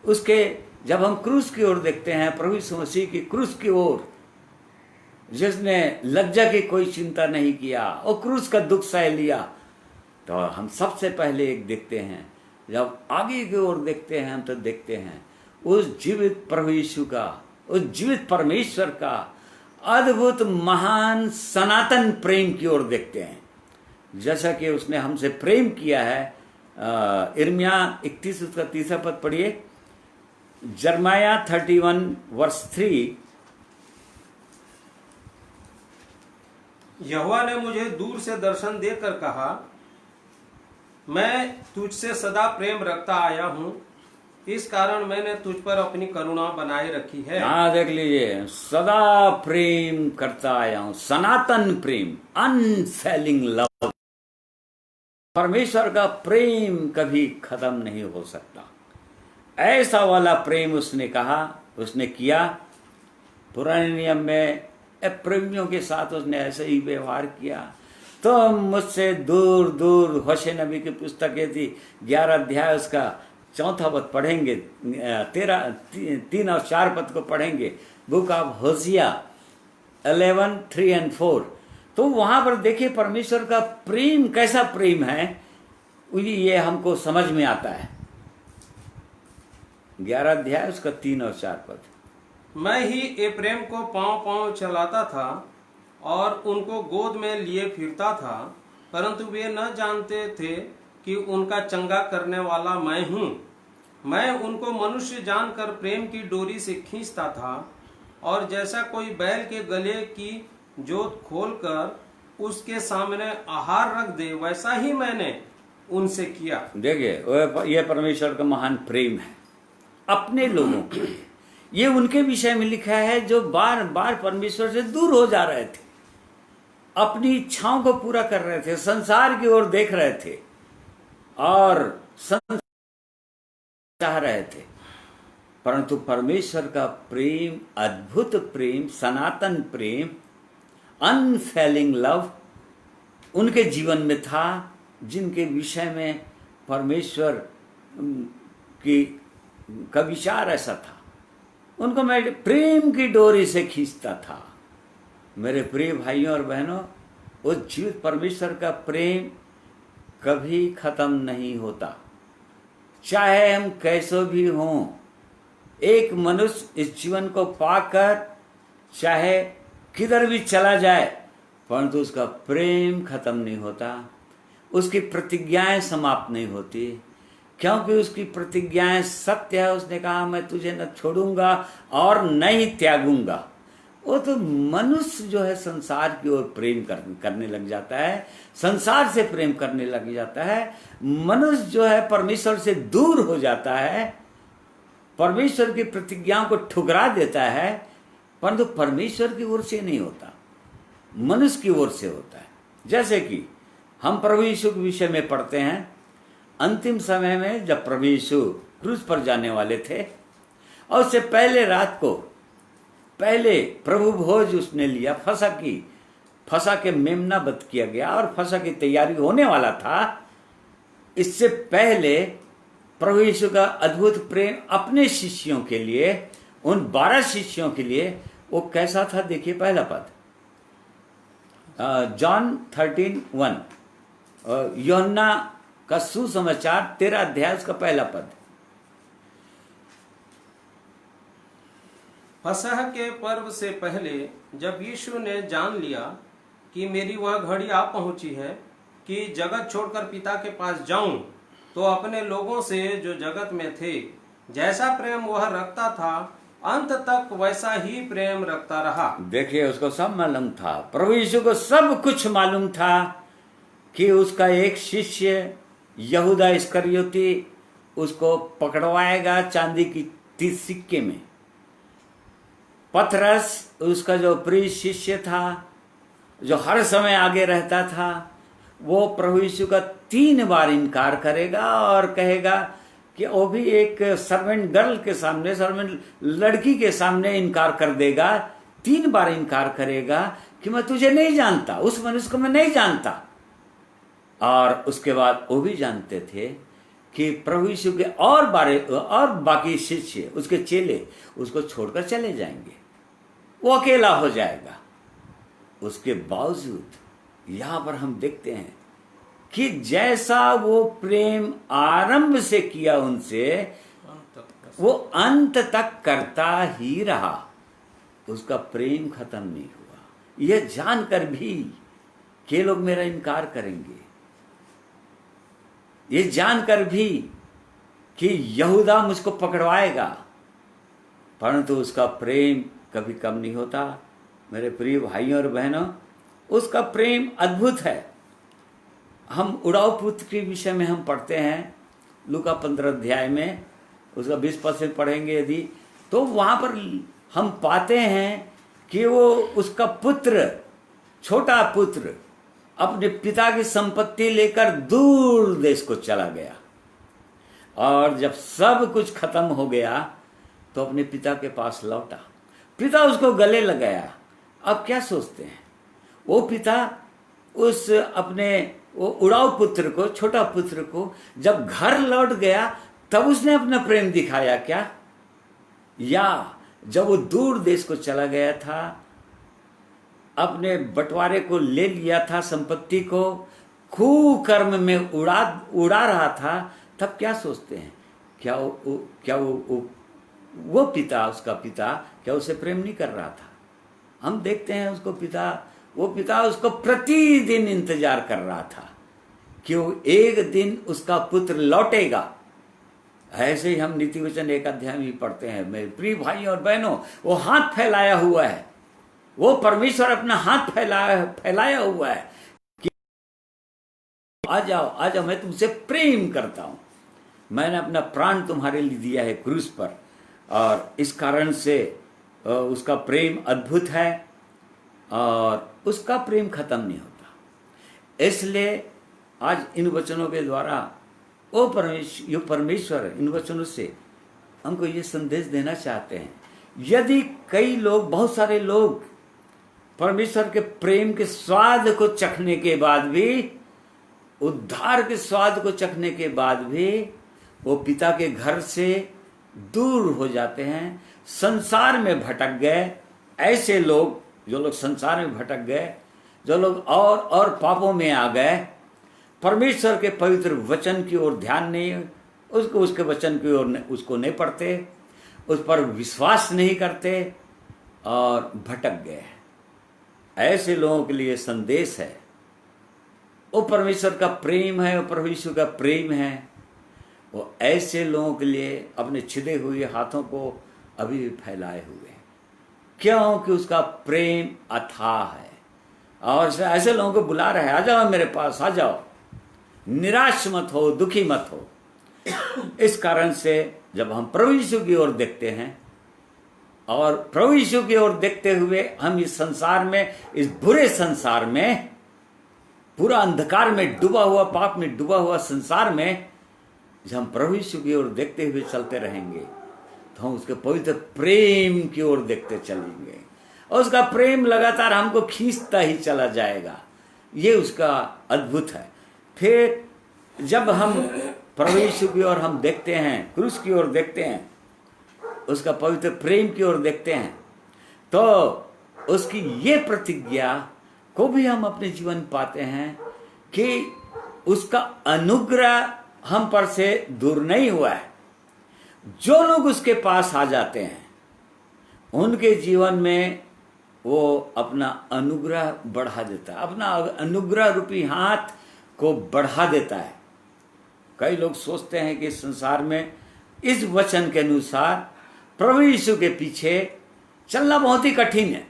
उसके जब हम क्रूस की ओर देखते हैं, प्रभु यीशु मसीह की क्रूस की ओर, जिसने लज्जा की कोई चिंता नहीं किया और क्रूस का दुख सह लिया, तो हम सबसे पहले एक देखते हैं, जब आगे की ओर देखते हैं हम तो देखते हैं उस जीवित प्रभु यीशु का, उस जीवित परमेश्वर का अद्भुत महान सनातन प्रेम की ओर देखते हैं, जैसा कि उसने हमसे प्रेम किया है। इर्मिया 31 उसका 3 पद पढ़िए, जरमाया 31 वर्स 3। यहोवा ने मुझे दूर से दर्शन देकर कहा, मैं तुझसे सदा प्रेम रखता आया हूँ, इस कारण मैंने तुझ पर अपनी करुणा बनाए रखी है। हाँ, देख लीजिए, सदा प्रेम करता आया हूं, सनातन प्रेम, अनफेलिंग लव। परमेश्वर का प्रेम कभी खत्म नहीं हो सकता। ऐसा वाला प्रेम उसने कहा, उसने किया। पुराने नियम में प्रेमियों के साथ उसने ऐसे ही व्यवहार किया। तो मुझसे दूर दूर, होशे नबी की पुस्तकें थी, 11 अध्याय उसका 4 पद पढ़ेंगे, 3 और 4 पद को पढ़ेंगे, बुक ऑफ होशिया 11, 3 और 4। तो वहां पर देखिए परमेश्वर का प्रेम कैसा प्रेम है, ये हमको समझ में आता है। 11 अध्याय उसका 3 और 4 पद। मैं ही एप्रेम को पांव पांव चलाता था और उनको गोद में लिए फिरता था, परंतु वे न जानते थे कि उनका चंगा करने वाला मैं हूँ। मैं उनको मनुष्य जानकर प्रेम की डोरी से खींचता था, और जैसा कोई बैल के गले की जोत खोलकर उसके सामने आहार रख दे, वैसा ही मैंने उनसे किया। देखिए, यह परमेश्वर का महान प्रेम है अपने लोगों के लिए। ये उनके विषय में लिखा है जो बार बार परमेश्वर से दूर हो जा रहे थे, अपनी इच्छाओं को पूरा कर रहे थे, संसार की ओर देख रहे थे और संसार चाह रहे थे, परंतु परमेश्वर का प्रेम, अद्भुत प्रेम, सनातन प्रेम, अनफेलिंग लव उनके जीवन में था, जिनके विषय में परमेश्वर का विचार ऐसा था। उनको मैं प्रेम की डोरी से खींचता था। मेरे प्रिय भाइयों और बहनों, उस जीवित परमेश्वर का प्रेम कभी खत्म नहीं होता, चाहे हम कैसे भी हों। एक मनुष्य इस जीवन को पाकर चाहे किधर भी चला जाए, परंतु उसका प्रेम खत्म नहीं होता, उसकी प्रतिज्ञाएं समाप्त नहीं होती, क्योंकि उसकी प्रतिज्ञाएं सत्य है। उसने कहा, मैं तुझे न छोड़ूंगा और न ही त्यागूंगा। वो तो मनुष्य जो है संसार की ओर प्रेम करने लग जाता है, संसार से प्रेम करने लग जाता है। मनुष्य जो है परमेश्वर से दूर हो जाता है, परमेश्वर की प्रतिज्ञाओं को ठुकरा देता है, परंतु परमेश्वर की ओर से नहीं होता, मनुष्य की ओर से होता है। जैसे कि हम प्रभु यीशु के विषय में पढ़ते हैं, अंतिम समय में जब प्रभु यीशु क्रूस पर जाने वाले थे और उससे पहले रात को पहले प्रभु भोज उसने लिया, फसह के मेमना वध किया गया और फसह की तैयारी होने वाला था। इससे पहले प्रभु यीशु का अद्भुत प्रेम अपने शिष्यों के लिए, उन 12 शिष्यों के लिए वो कैसा था, देखिए पहला पद, जॉन 13:1, यूहन्ना का सुसमाचार 13 अध्याय उसका पहला पद। फसह के पर्व से पहले जब यीशु ने जान लिया कि मेरी वह घड़ी आ पहुंची है कि जगत छोड़कर पिता के पास जाऊं, तो अपने लोगों से जो जगत में थे जैसा प्रेम वह रखता था, अंत तक वैसा ही प्रेम रखता रहा। देखिए, उसको सब मालूम था, प्रभु यीशु को सब कुछ मालूम था कि उसका एक शिष्य यहूदा इस्करियोती उसको पकड़वाएगा चांदी की 30 सिक्के में। पतरस उसका जो प्रिय शिष्य था, जो हर समय आगे रहता था, वो प्रभु यीशु का 3 बार इनकार करेगा और कहेगा कि वो भी एक सर्वेंट गर्ल के सामने, सर्वेंट लड़की के सामने इनकार कर देगा। 3 बार इनकार करेगा कि मैं तुझे नहीं जानता, उस मनुष्य को मैं नहीं जानता। और उसके बाद वो भी जानते थे कि प्रभु यीशु के और बाकी शिष्य, उसके चेले उसको छोड़कर चले जाएंगे, वो अकेला हो जाएगा। उसके बावजूद यहां पर हम देखते हैं कि जैसा वो प्रेम आरंभ से किया उनसे, वो अंत तक करता ही रहा। उसका प्रेम खत्म नहीं हुआ। यह जानकर भी कि लोग मेरा इनकार करेंगे, ये जानकर भी कि यहूदा मुझको पकड़वाएगा, परंतु उसका प्रेम कभी कम नहीं होता। मेरे प्रिय भाइयों और बहनों, उसका प्रेम अद्भुत है। हम उड़ाऊ पुत्र के विषय में हम पढ़ते हैं लूका 15 अध्याय में, उसका 20 पद से पढ़ेंगे यदि, तो वहां पर हम पाते हैं कि वो उसका पुत्र, छोटा पुत्र, अपने पिता की संपत्ति लेकर दूर देश को चला गया, और जब सब कुछ खत्म हो गया तो अपने पिता के पास लौटा। पिता उसको गले लगाया। अब क्या सोचते हैं, वो पिता उस अपने वो उड़ाऊ पुत्र को, छोटा पुत्र को जब घर लौट गया तब उसने अपना प्रेम दिखाया क्या? या जब वो दूर देश को चला गया था, अपने बंटवारे को ले लिया था, संपत्ति को कुकर्म में उड़ा रहा था, तब क्या सोचते हैं? क्या वो पिता, उसका पिता क्या उसे प्रेम नहीं कर रहा था? हम देखते हैं वो पिता उसको प्रतिदिन इंतजार कर रहा था कि वो एक दिन उसका पुत्र लौटेगा। ऐसे ही हम नीति वचन 1 अध्याय में पढ़ते हैं। मेरे प्रिय भाई और बहनों, वो हाथ फैलाया हुआ है, वो परमेश्वर अपना हाथ फैलाया हुआ है कि आ जाओ, मैं तुमसे प्रेम करता हूं, मैंने अपना प्राण तुम्हारे लिए दिया है क्रूस पर। और इस कारण से उसका प्रेम अद्भुत है और उसका प्रेम खत्म नहीं होता। इसलिए आज इन वचनों के द्वारा परमेश्वर इन वचनों से हमको ये संदेश देना चाहते हैं। यदि कई लोग, बहुत सारे लोग परमेश्वर के प्रेम के स्वाद को चखने के बाद भी, उद्धार के स्वाद को चखने के बाद भी वो पिता के घर से दूर हो जाते हैं, संसार में भटक गए। ऐसे लोग, जो लोग संसार में भटक गए, जो लोग और पापों में आ गए, परमेश्वर के पवित्र वचन की ओर ध्यान नहीं, उसके वचन की ओर उसको नहीं पढ़ते, उस पर विश्वास नहीं करते और भटक गए। ऐसे लोगों के लिए संदेश है, वो परमेश्वर का प्रेम है, वो परमेश्वर का प्रेम है। वो ऐसे लोगों के लिए अपने छिदे हुए हाथों को अभी भी फैलाए हुए हैं, क्योंकि उसका प्रेम अथाह है। और ऐसे लोगों को बुला रहा है, आ जाओ मेरे पास, आ जाओ, निराश मत हो, दुखी मत हो। इस कारण से जब हम प्रभु यीशु की ओर देखते हैं, और प्रभु यीशु की ओर देखते हुए हम इस संसार में, इस बुरे संसार में, पूरा अंधकार में डूबा हुआ, पाप में डूबा हुआ संसार में, जब हम प्रभु यीशु की ओर देखते हुए चलते रहेंगे तो हम उसके पवित्र प्रेम की ओर देखते चलेंगे, और उसका प्रेम लगातार हमको खींचता ही चला जाएगा। ये उसका अद्भुत है। फिर जब हम प्रभु यीशु की ओर हम देखते हैं, क्रूस की ओर देखते हैं, उसका पवित्र प्रेम की ओर देखते हैं, तो उसकी ये प्रतिज्ञा को भी हम अपने जीवन पाते हैं कि उसका अनुग्रह हम पर से दूर नहीं हुआ है। जो लोग उसके पास आ जाते हैं, उनके जीवन में वो अपना अनुग्रह बढ़ा देता है, अपना अनुग्रह रूपी हाथ को बढ़ा देता है। कई लोग सोचते हैं कि संसार में इस वचन के अनुसार प्रभु यीशु के पीछे चलना बहुत ही कठिन है।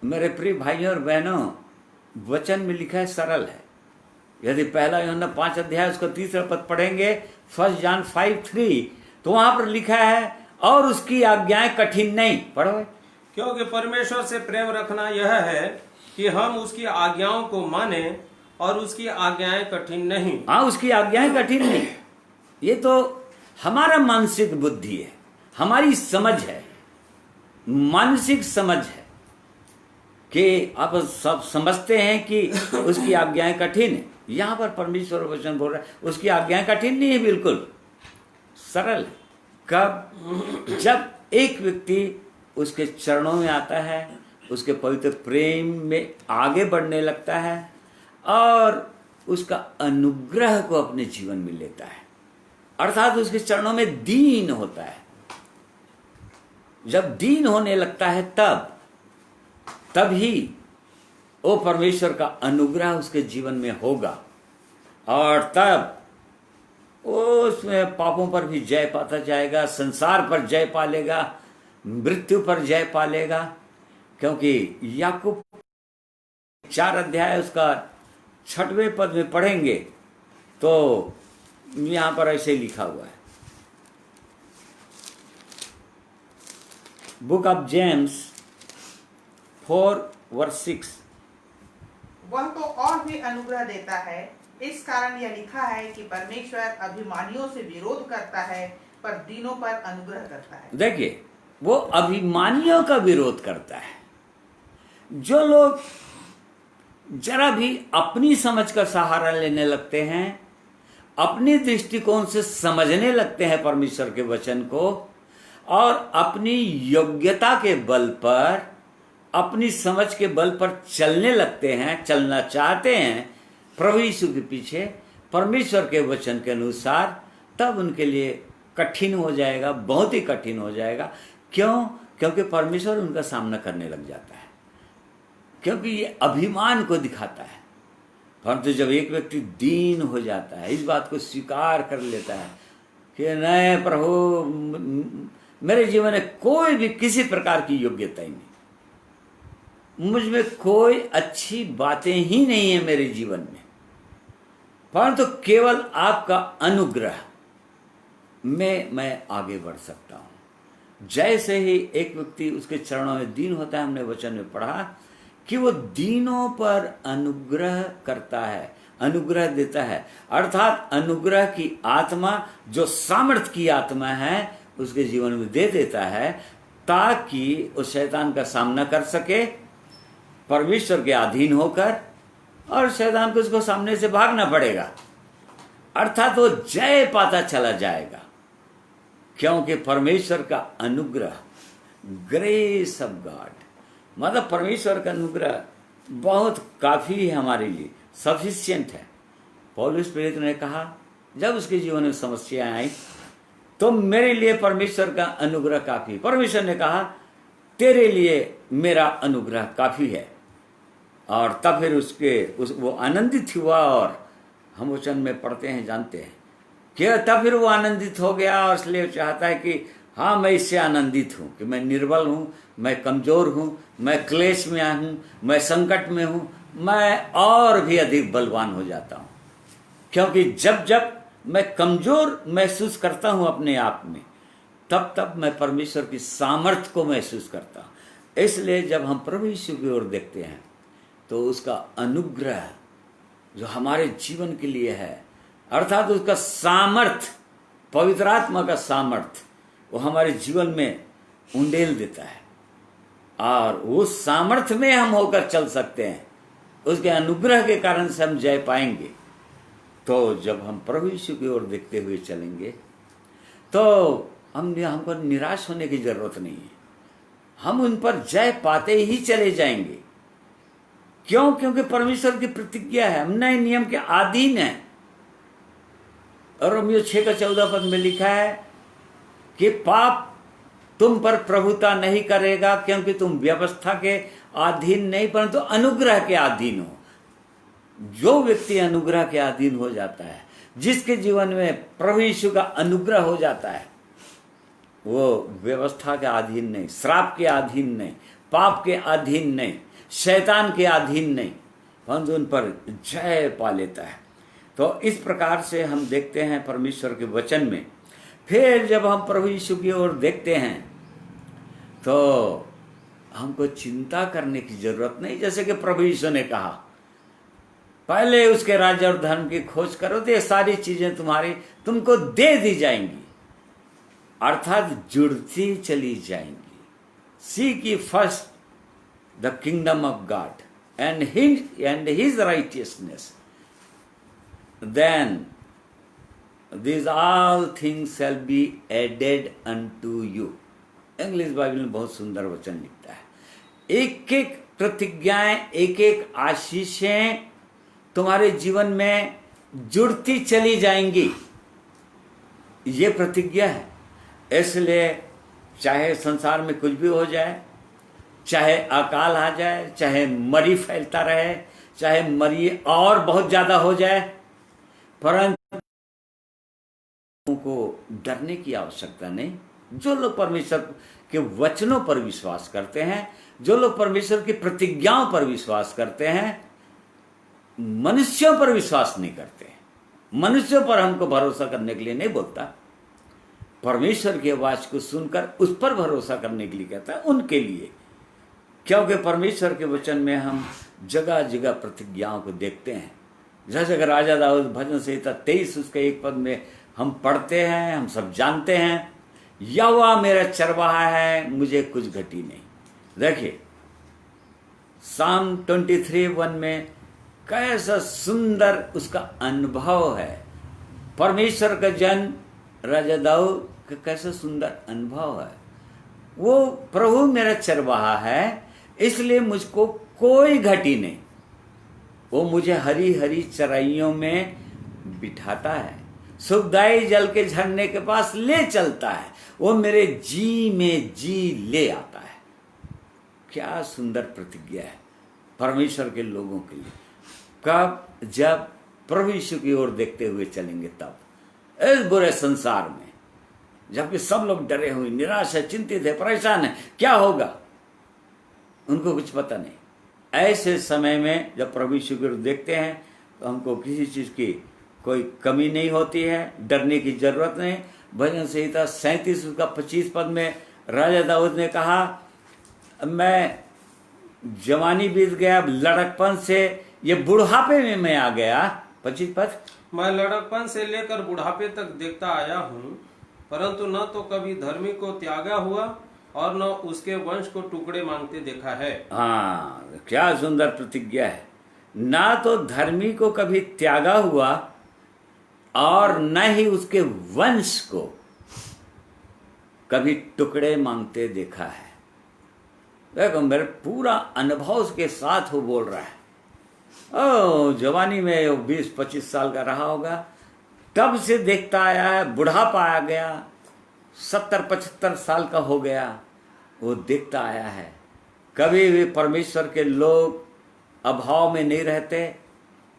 मेरे प्रिय भाइयों और बहनों, वचन में लिखा है सरल है। यदि पहला यूहन्ना 5 अध्याय उसका 3 पद पढ़ेंगे, 1 जॉन 5:3, तो वहां पर लिखा है और उसकी आज्ञाएं कठिन नहीं। पढ़ो। क्योंकि परमेश्वर से प्रेम रखना यह है कि हम उसकी आज्ञाओं को माने, और उसकी आज्ञाएं कठिन नहीं। हाँ, उसकी आज्ञाएं कठिन नहीं। ये तो हमारा मानसिक बुद्धि है, हमारी समझ है, मानसिक समझ है कि आप सब समझते हैं कि उसकी आज्ञाएं कठिन है। यहां पर परमेश्वर वचन बोल रहा है, उसकी आज्ञाएं कठिन नहीं है, बिल्कुल सरल। कब? जब एक व्यक्ति उसके चरणों में आता है, उसके पवित्र प्रेम में आगे बढ़ने लगता है और उसका अनुग्रह को अपने जीवन में लेता है, अर्थात उसके चरणों में दीन होता है। जब दीन होने लगता है तभी वो परमेश्वर का अनुग्रह उसके जीवन में होगा, और तब वो उसमें पापों पर भी जय पाता जाएगा, संसार पर जय पालेगा, मृत्यु पर जय पालेगा। क्योंकि याकूब 4 अध्याय उसका 6वें पद में पढ़ेंगे तो यहां पर ऐसे लिखा हुआ है, बुक ऑफ जेम्स 4:6। वह तो और भी अनुग्रह देता है, इस कारण यह लिखा है कि परमेश्वर अभिमानियों से विरोध करता है पर दीनों पर अनुग्रह करता है। देखिए, वो अभिमानियों का विरोध करता है। जो लोग जरा भी अपनी समझ का सहारा लेने लगते हैं, अपनी दृष्टिकोण से समझने लगते हैं परमेश्वर के वचन को, और अपनी योग्यता के बल पर, अपनी समझ के बल पर चलने लगते हैं, चलना चाहते हैं प्रभु यीशु के पीछे, परमेश्वर के वचन के अनुसार, तब उनके लिए कठिन हो जाएगा, बहुत ही कठिन हो जाएगा। क्यों? क्योंकि परमेश्वर उनका सामना करने लग जाता है, क्योंकि ये अभिमान को दिखाता है। परंतु जब एक व्यक्ति दीन हो जाता है, इस बात को स्वीकार कर लेता है कि नहीं प्रभु, मेरे जीवन में कोई भी किसी प्रकार की योग्यता ही नहीं, मुझ में कोई अच्छी बातें ही नहीं है मेरे जीवन में, परंतु केवल आपका अनुग्रह में मैं आगे बढ़ सकता हूं। जैसे ही एक व्यक्ति उसके चरणों में दीन होता है, हमने वचन में पढ़ा कि वो दीनों पर अनुग्रह करता है, अनुग्रह देता है, अर्थात अनुग्रह की आत्मा, जो सामर्थ की आत्मा है, उसके जीवन में दे देता है, ताकि उस शैतान का सामना कर सके परमेश्वर के अधीन होकर, और शैतान को उसको सामने से भागना पड़ेगा, अर्थात वो जय पाता चला जाएगा। क्योंकि परमेश्वर का अनुग्रह, ग्रेस ऑफ गॉड, मतलब परमेश्वर का अनुग्रह बहुत काफी है हमारे लिए, सफिशिएंट है। पौलुस प्रेरित ने कहा, जब उसके जीवन में समस्याएं आई तो मेरे लिए परमेश्वर का अनुग्रह काफी। परमेश्वर ने कहा, तेरे लिए मेरा अनुग्रह काफी है, और तब फिर वो आनंदित हुआ, और हम वचन में पढ़ते हैं, जानते हैं कि तब फिर वो आनंदित हो गया, और इसलिए चाहता है कि हाँ, मैं इससे आनंदित हूं कि मैं निर्बल हूं, मैं कमजोर हूं, मैं क्लेश में हूं, मैं संकट में हूं, मैं और भी अधिक बलवान हो जाता हूं। क्योंकि जब जब मैं कमजोर महसूस करता हूं अपने आप में, तब मैं परमेश्वर की सामर्थ्य को महसूस करता हूं। इसलिए जब हम प्रभु यीशु की ओर देखते हैं तो उसका अनुग्रह जो हमारे जीवन के लिए है, अर्थात उसका सामर्थ, पवित्र आत्मा का सामर्थ, वो हमारे जीवन में उंडेल देता है, और उस सामर्थ्य में हम होकर चल सकते हैं। उसके अनुग्रह के कारण से हम जय पाएंगे। तो जब हम प्रभु यीशु की ओर देखते हुए चलेंगे तो हमको निराश होने की जरूरत नहीं है, हम उन पर जय पाते ही चले जाएंगे। क्यों? क्योंकि परमेश्वर की प्रतिज्ञा है, हम नए नियम के अधीन हैं। और रोमियो 6:14 में लिखा है कि पाप तुम पर प्रभुता नहीं करेगा, क्योंकि तुम व्यवस्था के अधीन नहीं परंतु अनुग्रह के अधीन हो। जो व्यक्ति अनुग्रह के अधीन हो जाता है, जिसके जीवन में प्रभु यीशु का अनुग्रह हो जाता है, वो व्यवस्था के अधीन नहीं, श्राप के अधीन नहीं, पाप के अधीन नहीं, शैतान के अधीन नहीं, परंतु उन पर जय पा लेता है। तो इस प्रकार से हम देखते हैं परमेश्वर के वचन में। फिर जब हम प्रभु यीशु की ओर देखते हैं तो हमको चिंता करने की जरूरत नहीं। जैसे कि प्रभु यीशु ने कहा, पहले उसके राज्य और धर्म की खोज करो तो ये सारी चीजें तुमको दे दी जाएंगी, अर्थात जुड़ती चली जाएंगी। Seek ye first the kingdom of God and his righteousness, then these all things shall be added unto you. English Bible में बहुत सुंदर वचन लिखता है। एक एक प्रतिज्ञाएं, एक एक आशीषें तुम्हारे जीवन में जुड़ती चली जाएंगी। ये प्रतिज्ञा है। इसलिए चाहे संसार में कुछ भी हो जाए, चाहे अकाल आ जाए, चाहे मरी फैलता रहे, चाहे मरी और बहुत ज्यादा हो जाए, परंतु को डरने की आवश्यकता नहीं। जो लोग परमेश्वर के वचनों पर विश्वास करते हैं, जो लोग परमेश्वर की प्रतिज्ञाओं पर विश्वास करते हैं, मनुष्यों पर विश्वास नहीं करते। मनुष्यों पर हमको भरोसा करने के लिए नहीं बोलता, परमेश्वर की आवाज को सुनकर उस पर भरोसा करने के लिए कहता है, उनके लिए। क्योंकि परमेश्वर के वचन में हम जगह जगह प्रतिज्ञाओं को देखते हैं। जैसे कि राजा दाऊद भजन संहिता 23 उसके 1 पद में हम पढ़ते हैं, हम सब जानते हैं, यहोवा मेरा चरवाहा है, मुझे कुछ घटी नहीं। देखिए साम 23:1 में कैसा सुंदर उसका अनुभव है। परमेश्वर का जन राजा दाऊद का कैसा सुंदर अनुभव है। वो प्रभु मेरा चरवाहा है, इसलिए मुझको कोई घटी नहीं। वो मुझे हरी हरी चराइयों में बिठाता है, सुखदायी जल के झरने के पास ले चलता है, वो मेरे जी में जी ले आता है। क्या सुंदर प्रतिज्ञा है परमेश्वर के लोगों के लिए। कब? जब प्रभु यीशु की ओर देखते हुए चलेंगे तब। इस बुरे संसार में जबकि सब लोग डरे हुए, निराश है, चिंतित है, परेशान है, क्या होगा, उनको कुछ पता नहीं। ऐसे समय में जब प्रभु यीशु की ओर देखते हैं तो हमको किसी चीज की कोई कमी नहीं होती है, डरने की जरूरत नहीं। भजन संहिता 37 उसका 25 पद में राजा दाऊद ने कहा, मैं जवानी बीत गया, लड़कपन से ये बुढ़ापे में मैं आ गया। 25 पद, मैं लड़कपन से लेकर बुढ़ापे तक देखता आया हूँ, परंतु न तो कभी धर्मी को त्यागा हुआ और न उसके वंश को टुकड़े मांगते देखा है। हाँ, क्या सुंदर प्रतिज्ञा है। ना तो धर्मी को कभी त्यागा हुआ और न ही उसके वंश को कभी टुकड़े मांगते देखा है। देखो मेरे पूरा अनुभव उसके साथ वो बोल रहा है। ओ जवानी में 20-25 साल का रहा होगा, तब से देखता आया है, बुढ़ापा आ गया, 70-75 साल का हो गया, वो देखता आया है। कभी भी परमेश्वर के लोग अभाव में नहीं रहते,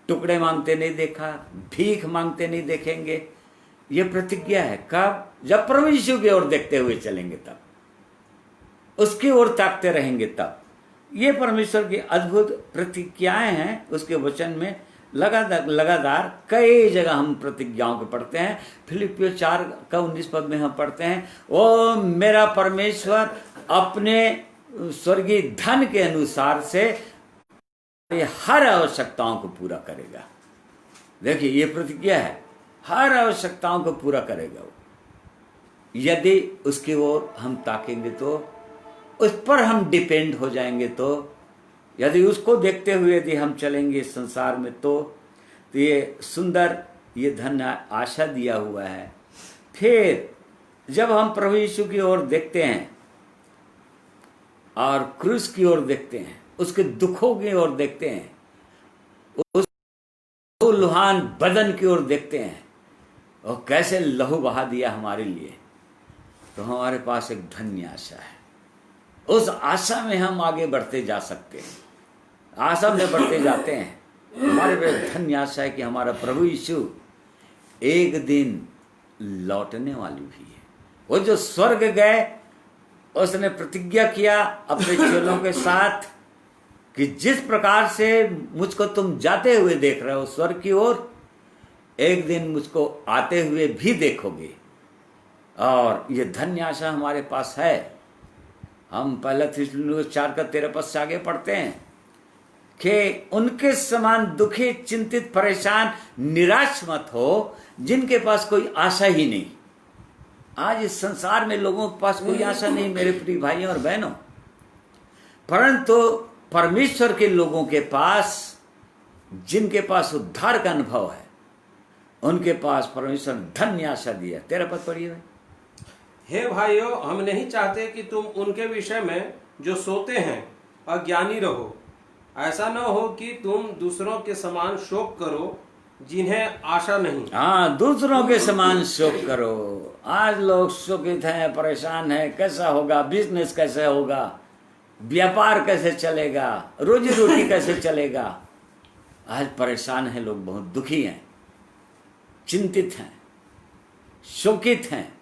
टुकड़े मांगते नहीं देखा, भीख मांगते नहीं देखेंगे। ये प्रतिज्ञा है। कब? जब प्रभु यीशु की ओर देखते हुए चलेंगे तब, उसकी ओर ताकते रहेंगे तब। ये परमेश्वर की अद्भुत प्रतिज्ञाएं हैं। उसके वचन में लगातार कई जगह हम प्रतिज्ञाओं को पढ़ते हैं। फिलिपियों 4:19 पद में हम पढ़ते हैं, ओ मेरा परमेश्वर अपने स्वर्गीय धन के अनुसार से हर आवश्यकताओं को पूरा करेगा। देखिए ये प्रतिज्ञा है, हर आवश्यकताओं को पूरा करेगा वो, यदि उसकी ओर हम ताकेंगे तो, उस पर हम डिपेंड हो जाएंगे तो, यदि उसको देखते हुए यदि हम चलेंगे इस संसार में तो ये सुंदर, ये धन आशा दिया हुआ है। फिर जब हम प्रभु यीशु की ओर देखते हैं और क्रूस की ओर देखते हैं, उसके दुखों की ओर देखते हैं, उस लुहान बदन की ओर देखते हैं और कैसे लहू बहा दिया हमारे लिए, तो हमारे पास एक धन्य आशा है। उस आशा में हम आगे बढ़ते जा सकते हैं, आशा में बढ़ते जाते हैं। हमारे पे धन्य आशा है कि हमारा प्रभु यीशु एक दिन लौटने वाली भी है। वो जो स्वर्ग गए, उसने प्रतिज्ञा किया अपने चेलों के साथ कि जिस प्रकार से मुझको तुम जाते हुए देख रहे हो स्वर्ग की ओर, एक दिन मुझको आते हुए भी देखोगे। और ये धन्य आशा हमारे पास है। हम पहला थिस्सलुनीके 4:13 से आगे पढ़ते हैं कि उनके समान दुखी, चिंतित, परेशान, निराश मत हो, जिनके पास कोई आशा ही नहीं। आज इस संसार में लोगों के पास कोई आशा नहीं मेरे प्रिय भाइयों और बहनों, परंतु परमेश्वर के लोगों के पास, जिनके पास उद्धार का अनुभव है, उनके पास परमेश्वर धन्य आशा दिया। 13 पद पढ़िए भाई। हे भाइयों, हम नहीं चाहते कि तुम उनके विषय में जो सोते हैं अज्ञानी रहो। ऐसा न हो कि तुम दूसरों के समान शोक करो जिन्हें आशा नहीं। हाँ, दूसरों के समान शोक करो। आज लोग शोकित हैं, परेशान हैं, कैसा होगा, बिजनेस कैसे होगा, व्यापार कैसे चलेगा, रोजी रोटी कैसे चलेगा। आज परेशान हैं लोग, बहुत दुखी हैं, चिंतित हैं, शोकित हैं।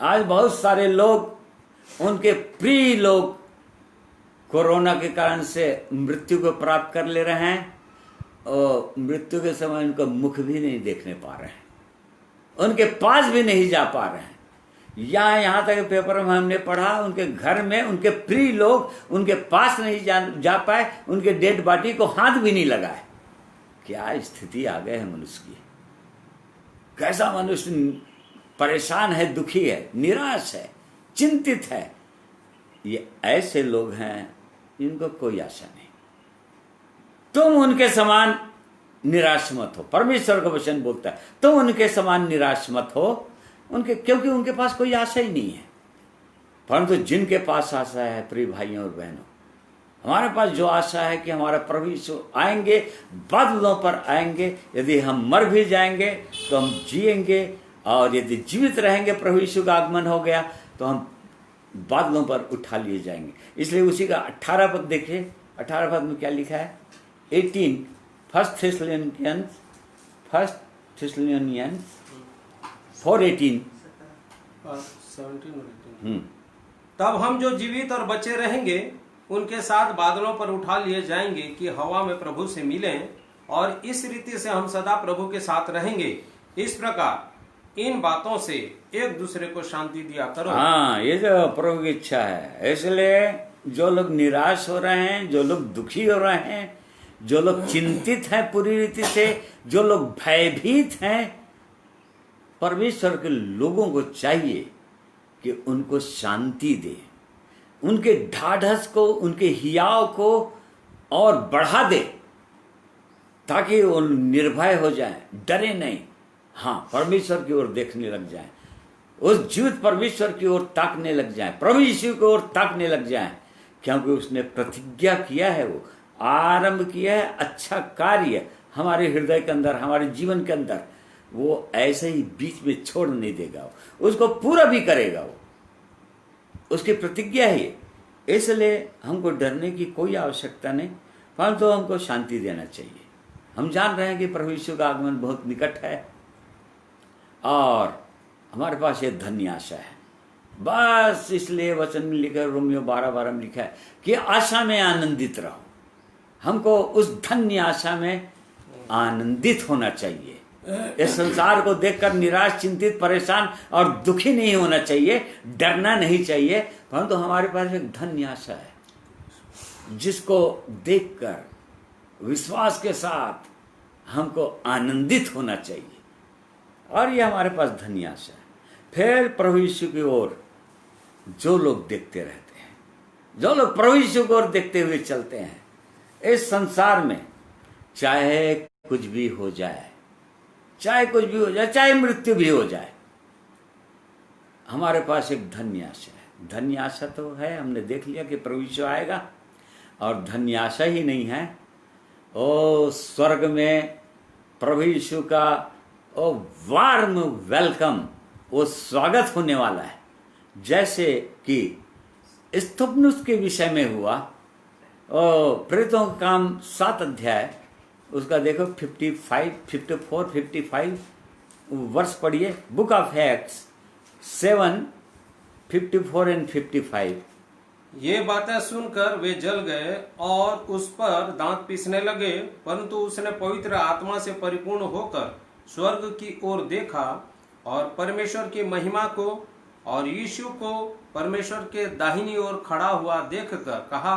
आज बहुत सारे लोग, उनके प्रिय लोग कोरोना के कारण से मृत्यु को प्राप्त कर ले रहे हैं और मृत्यु के समय उनका मुख भी नहीं देखने पा रहे हैं, उनके पास भी नहीं जा पा रहे हैं। यहाँ तक पेपर में हमने पढ़ा, उनके घर में उनके प्रिय लोग उनके पास नहीं जा पाए, उनके डेड बॉडी को हाथ भी नहीं लगाए। क्या स्थिति आ गई है मनुष्य की। कैसा मनुष्य परेशान है, दुखी है, निराश है, चिंतित है। ये ऐसे लोग हैं जिनको कोई आशा नहीं। तुम उनके समान निराश मत हो। परमेश्वर का वचन बोलता है तुम उनके समान निराश मत हो, क्योंकि उनके पास कोई आशा ही नहीं है। परंतु जिनके पास आशा है, प्रिय भाइयों और बहनों, हमारे पास जो आशा है कि हमारा प्रभु यीशु आएंगे, बादलों पर आएंगे। यदि हम मर भी जाएंगे तो हम जिएंगे, और यदि जीवित रहेंगे, प्रभु यीशु का आगमन हो गया तो हम बादलों पर उठा लिए जाएंगे। इसलिए उसी का 18 पद देखिए। 18 पद में क्या लिखा है? 18 फर्स्ट थेसलोनियंस 4:18 17 और 18। तब हम जो जीवित और बचे रहेंगे उनके साथ बादलों पर उठा लिए जाएंगे कि हवा में प्रभु से मिलें, और इस रीति से हम सदा प्रभु के साथ रहेंगे। इस प्रकार इन बातों से एक दूसरे को शांति दिया करो। हाँ, ये जो प्रभु की इच्छा है। इसलिए जो लोग निराश हो रहे हैं, जो लोग दुखी हो रहे हैं, जो लोग चिंतित हैं पूरी रीति से, जो लोग भयभीत हैं, परमेश्वर के लोगों को चाहिए कि उनको शांति दे, उनके ढाढ़स को, उनके हियाव को और बढ़ा दे, ताकि वो निर्भय हो जाए, डरे नहीं। हाँ, परमेश्वर की ओर देखने लग जाए, उस जीवित परमेश्वर की ओर ताकने लग जाए, प्रभु यीशु की ओर ताकने लग जाए, क्योंकि उसने प्रतिज्ञा किया है, वो आरंभ किया है अच्छा कार्य हमारे हृदय के अंदर, हमारे जीवन के अंदर। वो ऐसे ही बीच में छोड़ नहीं देगा, उसको पूरा भी करेगा। वो उसकी प्रतिज्ञा है। इसलिए हमको डरने की कोई आवश्यकता नहीं, परंतु हमको शांति देना चाहिए। हम जान रहे हैं कि प्रभु यीशु का आगमन बहुत निकट है और हमारे पास ये धन्य आशा है। बस इसलिए वचन में लिखा है, रोमियो 12:12 में लिखा है कि आशा में आनंदित रहो। हमको उस धन्य आशा में आनंदित होना चाहिए। इस संसार को देखकर निराश, चिंतित, परेशान और दुखी नहीं होना चाहिए, डरना नहीं चाहिए, परंतु हमारे पास एक धन्य आशा है जिसको देखकर विश्वास के साथ हमको आनंदित होना चाहिए। और ये हमारे पास धन्य आशा है। फिर प्रभु यीशु की ओर जो लोग देखते रहते हैं, जो लोग प्रभु यीशु की ओर देखते हुए चलते हैं, इस संसार में चाहे कुछ भी हो जाए, चाहे कुछ भी हो जाए, चाहे मृत्यु भी हो जाए, हमारे पास एक धन्य आशा है। धन्य आशा तो है, हमने देख लिया कि प्रभु यीशु आएगा। और धन्य आशा ही नहीं है, ओ स्वर्ग में प्रभु यीशु का ओ वार्म वेलकम, वो स्वागत होने वाला है। जैसे कि स्तुपनुस के विषय में हुआ, प्रेरितों का काम 7 अध्याय, उसका देखो 55, 54, 55 वर्ष पढ़िए। Book of acts 7, 54 and 55। ये बातें सुनकर वे जल गए और उस पर दांत पीसने लगे, परंतु उसने पवित्र आत्मा से परिपूर्ण होकर स्वर्ग की ओर देखा और परमेश्वर की महिमा को और यीशु को परमेश्वर के दाहिनी ओर खड़ा हुआ देखकर कहा,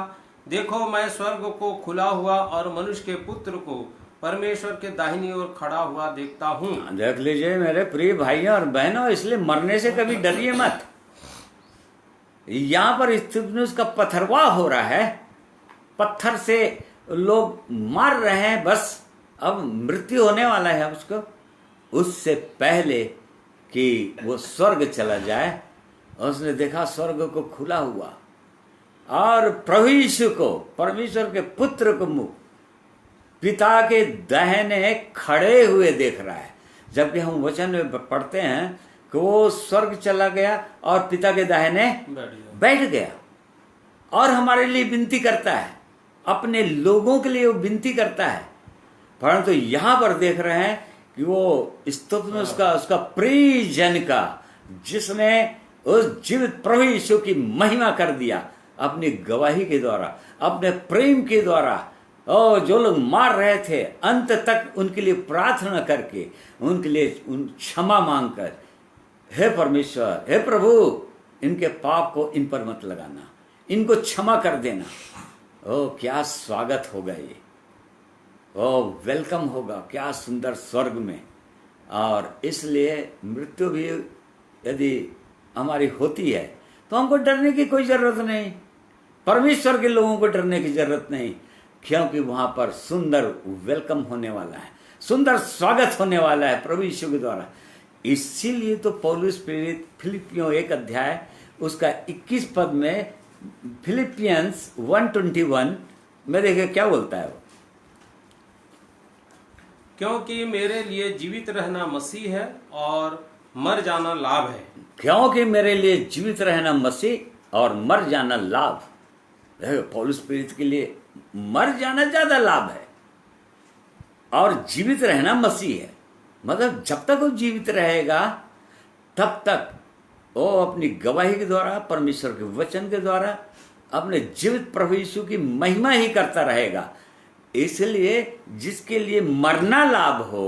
देखो मैं स्वर्ग को खुला हुआ और मनुष्य के पुत्र को परमेश्वर के दाहिनी ओर खड़ा हुआ देखता हूँ। देख लीजिए मेरे प्रिय भाइयों और बहनों, इसलिए मरने से कभी डरिए मत। यहाँ पर स्तुपनुस का पथरवाह हो रहा है, पत्थर से लोग मार रहे हैं, बस अब मृत्यु होने वाला है उसको। उससे पहले कि वो स्वर्ग चला जाए, उसने देखा स्वर्ग को खुला हुआ और प्रभु यीशु को, परमेश्वर के पुत्र को मुख पिता के दाहिने खड़े हुए देख रहा है। जबकि हम वचन में पढ़ते हैं कि वो स्वर्ग चला गया और पिता के दाहिने बैठ गया और हमारे लिए विनती करता है, अपने लोगों के लिए वो विनती करता है। परंतु यहां पर देख रहे हैं कि वो स्तुति में उसका प्रिय जन का, जिसने उस जीवित प्रभु यीशु की महिमा कर दिया अपनी गवाही के द्वारा, अपने प्रेम के द्वारा। और जो लोग मार रहे थे, अंत तक उनके लिए प्रार्थना करके, उनके लिए क्षमा मांगकर, हे परमेश्वर, हे प्रभु, इनके पाप को इन पर मत लगाना, इनको क्षमा कर देना। ओ क्या स्वागत होगा ये, ओ वेलकम होगा, क्या सुंदर स्वर्ग में। और इसलिए मृत्यु भी यदि हमारी होती है तो हमको डरने की कोई जरूरत नहीं, परमेश्वर के लोगों को डरने की जरूरत नहीं, क्योंकि वहां पर सुंदर वेलकम होने वाला है, सुंदर स्वागत होने वाला है प्रभु यीशु के द्वारा। इसीलिए तो पौलुस प्रेरित फिलिपियों 1 अध्याय उसका 21 पद में, फिलिपियंस 1:21 में देखिए क्या बोलता है वो, क्योंकि मेरे लिए जीवित रहना मसीह है और मर जाना लाभ है। क्योंकि मेरे लिए जीवित रहना मसीह और मर जाना लाभ। पौलुस प्रेरित के लिए मर जाना ज्यादा लाभ है और जीवित रहना मसीह है। मतलब जब तक वो जीवित रहेगा तब तक वो अपनी गवाही के द्वारा, परमेश्वर के वचन के द्वारा अपने जीवित प्रभु यीशु की महिमा ही करता रहेगा। इसलिए जिसके लिए मरना लाभ हो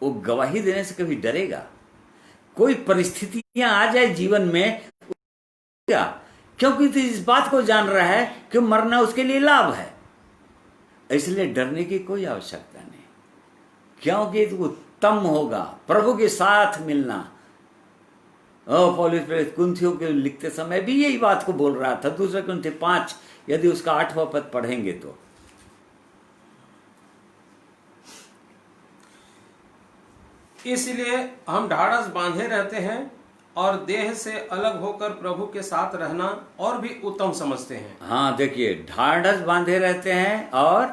वो गवाही देने से कभी डरेगा। कोई परिस्थितियां आ जाए जीवन में, क्योंकि तो इस बात को जान रहा है कि मरना उसके लिए लाभ है, इसलिए डरने की कोई आवश्यकता नहीं, क्योंकि तो उत्तम होगा प्रभु के साथ मिलना। पौलुस प्रेरित कुरिन्थियों के लिखते समय भी यही बात को बोल रहा था। 2 कुरिन्थी 5 यदि उसका 8वां पद पढ़ेंगे तो, इसलिए हम ढाढ़स बांधे रहते हैं और देह से अलग होकर प्रभु के साथ रहना और भी उत्तम समझते हैं। हाँ देखिए, ढाढ़स बांधे रहते हैं और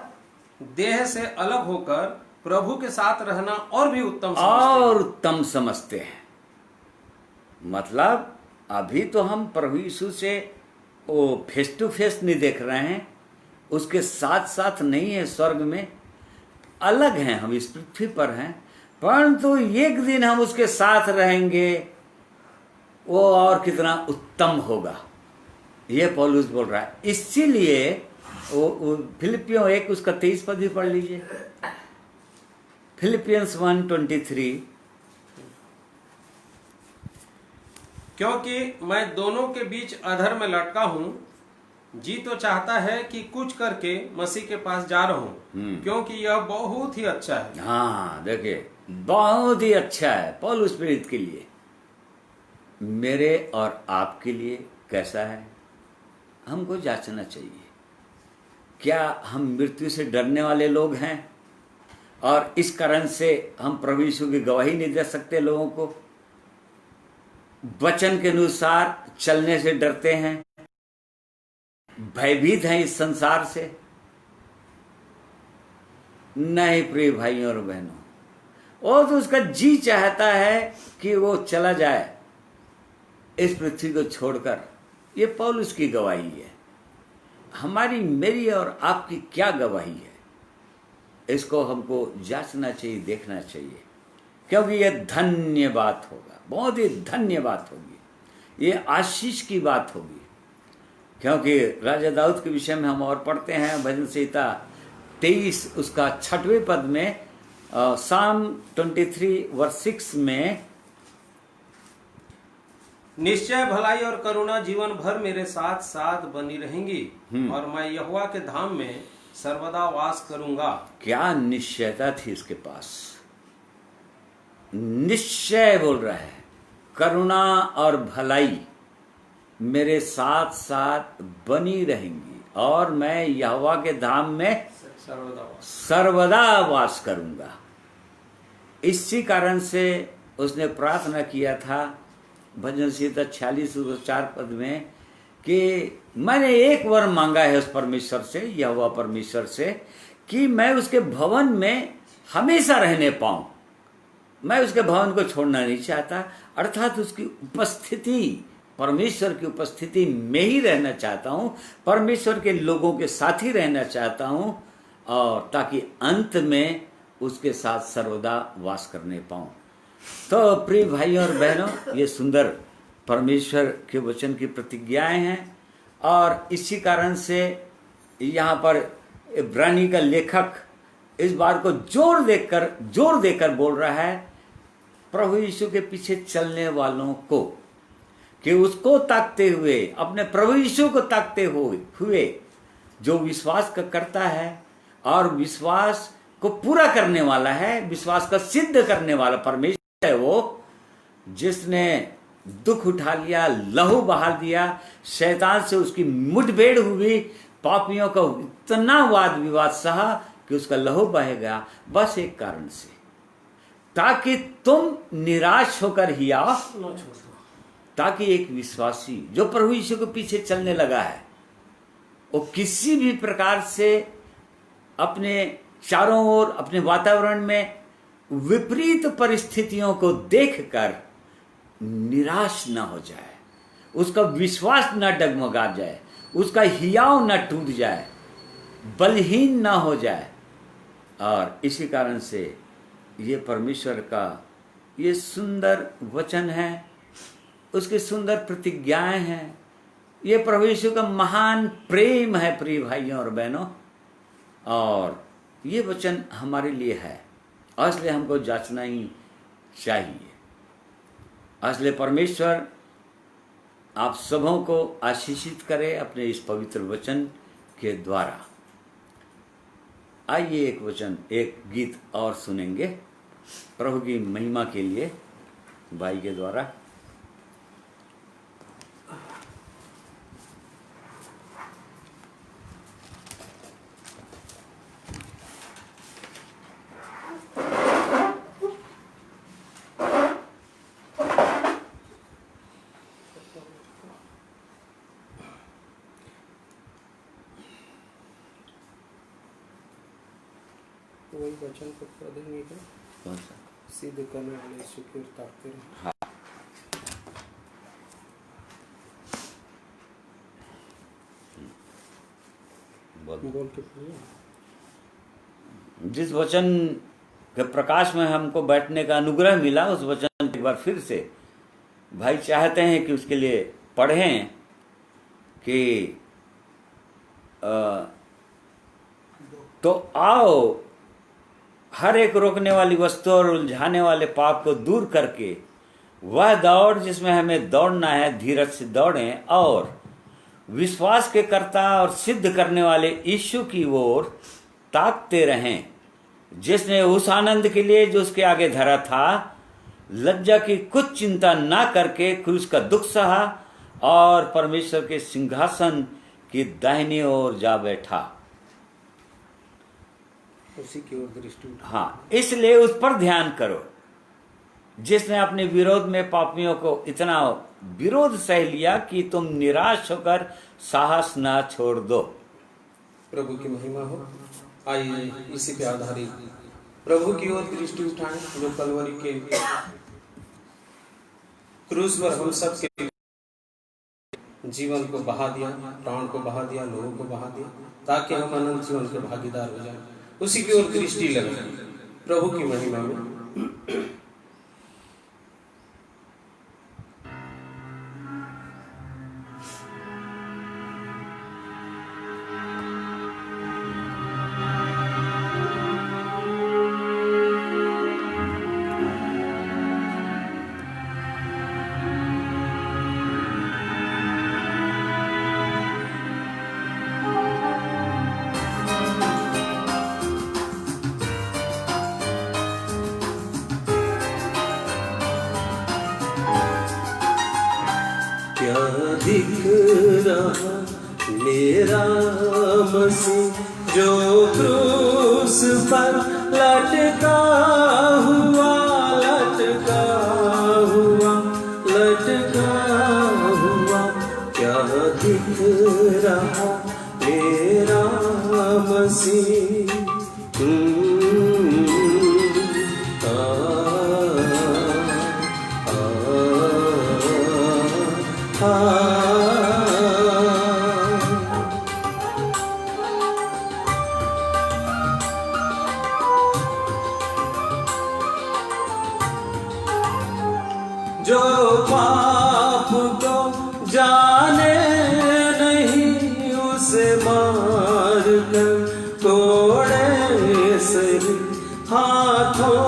देह से अलग होकर प्रभु के साथ रहना और भी उत्तम समझते हैं। मतलब अभी तो हम प्रभु यीशु से वो फेस टू फेस नहीं देख रहे हैं, उसके साथ साथ नहीं है, स्वर्ग में अलग हैं, हम इस पृथ्वी पर हैं, परंतु एक दिन हम उसके साथ रहेंगे, वो और कितना उत्तम होगा, ये पौलुस बोल रहा है। इसीलिए वो फिलिपियों 1 उसका 23 पद भी पढ़ लीजिए, फिलिपियंस 1:23, क्योंकि मैं दोनों के बीच अधर में लटका हूं, जी तो चाहता है कि कुछ करके मसीह के पास जा रहा हूं, क्योंकि यह बहुत ही अच्छा है। हाँ देखिए, बहुत ही अच्छा है पौलुस प्रेरित के लिए। मेरे और आपके लिए कैसा है, हमको जांचना चाहिए। क्या हम मृत्यु से डरने वाले लोग हैं और इस कारण से हम प्रभु यीशु की गवाही नहीं दे सकते, लोगों को वचन के अनुसार चलने से डरते हैं, भयभीत हैं इस संसार से? नहीं प्रिय भाइयों और बहनों, वो तो उसका जी चाहता है कि वो चला जाए इस पृथ्वी को छोड़कर। ये पौलुस की गवाही है। हमारी, मेरी और आपकी क्या गवाही है, इसको हमको जांचना चाहिए, देखना चाहिए, क्योंकि ये धन्य बात होगा, बहुत ही धन्य बात होगी, ये आशीष की बात होगी। क्योंकि राजा दाऊद के विषय में हम और पढ़ते हैं भजन संहिता 23 उसका 6वें पद में, साम 23:6 में, निश्चय भलाई और करुणा जीवन भर मेरे साथ साथ बनी रहेंगी और मैं यहोवा के धाम में सर्वदा वास करूंगा। क्या निश्चयता थी इसके पास, निश्चय बोल रहा है, करुणा और भलाई मेरे साथ साथ बनी रहेंगी और मैं यहोवा के धाम में सर्वदा वास करूंगा। इसी कारण से उसने प्रार्थना किया था भजन संहिता 46:4 पद में कि मैंने एक वर मांगा है उस परमेश्वर से, यहोवा परमेश्वर से, कि मैं उसके भवन में हमेशा रहने पाऊं। मैं उसके भवन को छोड़ना नहीं चाहता, अर्थात उसकी उपस्थिति, परमेश्वर की उपस्थिति में ही रहना चाहता हूं, परमेश्वर के लोगों के साथ ही रहना चाहता हूं, और ताकि अंत में उसके साथ सर्वदा वास करने पाऊं। तो प्रिय भाइयों और बहनों, ये सुंदर परमेश्वर के वचन की प्रतिज्ञाएं हैं, और इसी कारण से यहाँ पर इब्रानी का लेखक इस बात को जोर देकर बोल रहा है प्रभु यीशु के पीछे चलने वालों को, कि उसको ताकते हुए, अपने प्रभु यीशु को ताकते हुए जो विश्वास का करता है और विश्वास को पूरा करने वाला है, विश्वास का सिद्ध करने वाला परमेश्वर है वो, जिसने दुख उठा लिया, लहू बहा दिया, शैतान से उसकी मुठभेड़ हुई, पापियों का इतना वाद विवाद सहा कि उसका लहू बहेगा, बस एक कारण से, ताकि तुम निराश होकर हिया, ताकि एक विश्वासी जो प्रभु यीशु के पीछे चलने लगा है, वो किसी भी प्रकार से अपने चारों ओर, अपने वातावरण में विपरीत परिस्थितियों को देखकर निराश न हो जाए, उसका विश्वास न डगमगा जाए, उसका हियाव न टूट जाए, बलहीन न हो जाए। और इसी कारण से ये परमेश्वर का ये सुंदर वचन है, उसकी सुंदर प्रतिज्ञाएं हैं, ये प्रभु यीशु का महान प्रेम है प्रिय भाइयों और बहनों, और ये वचन हमारे लिए है, इसलिए हमको जांचना ही चाहिए। इसलिए परमेश्वर आप सबों को आशीषित करे अपने इस पवित्र वचन के द्वारा। आइए एक गीत और सुनेंगे प्रभु की महिमा के लिए भाई के द्वारा। वही वचन को पढ़ेंगे क्या? कौन सा? सिद्ध करने वाले यीशु की ओर ताकते रहो। हाँ। बोल के पढ़िए। जिस वचन के प्रकाश में हमको बैठने का अनुग्रह मिला, उस वचन एक बार फिर से भाई चाहते हैं कि उसके लिए पढ़ें कि तो आओ हर एक रोकने वाली वस्तु और उलझाने वाले पाप को दूर करके वह दौड़ जिसमें हमें दौड़ना है, धीरज से दौड़ें और विश्वास के कर्ता और सिद्ध करने वाले यीशु की ओर ताकते रहें, जिसने उस आनंद के लिए जो उसके आगे धरा था लज्जा की कुछ चिंता ना करके क्रूस का दुख सहा और परमेश्वर के सिंहासन की दाहिनी ओर जा बैठा। उसी की ओर दृष्टि उठाओ। हाँ, इसलिए उस पर ध्यान करो जिसने अपने विरोध में पापियों को इतना विरोध सह लिया कि तुम निराश होकर साहस ना छोड़ दो। प्रभु की महिमा हो। आइए इसी पे आधारित प्रभु की ओर दृष्टि उठाएं, जो कलवरी के क्रूस पर हम सब के जीवन को बहा दिया, प्राण को बहा दिया, लोगों को बहा दिया, ताकि हम अनंत जीवन के भागीदार हो जाएं। उसी की ओर दृष्टि लगाएं प्रभु की महिमा में। क्या दिख रहा मेरा मसीह जो क्रूस पर लटका हुआ, लटका हुआ, लटका हुआ, क्या दिख रहा मेरा मसीह। जो पाप को जाने नहीं उसे मार कर तोड़े सिर, हाथों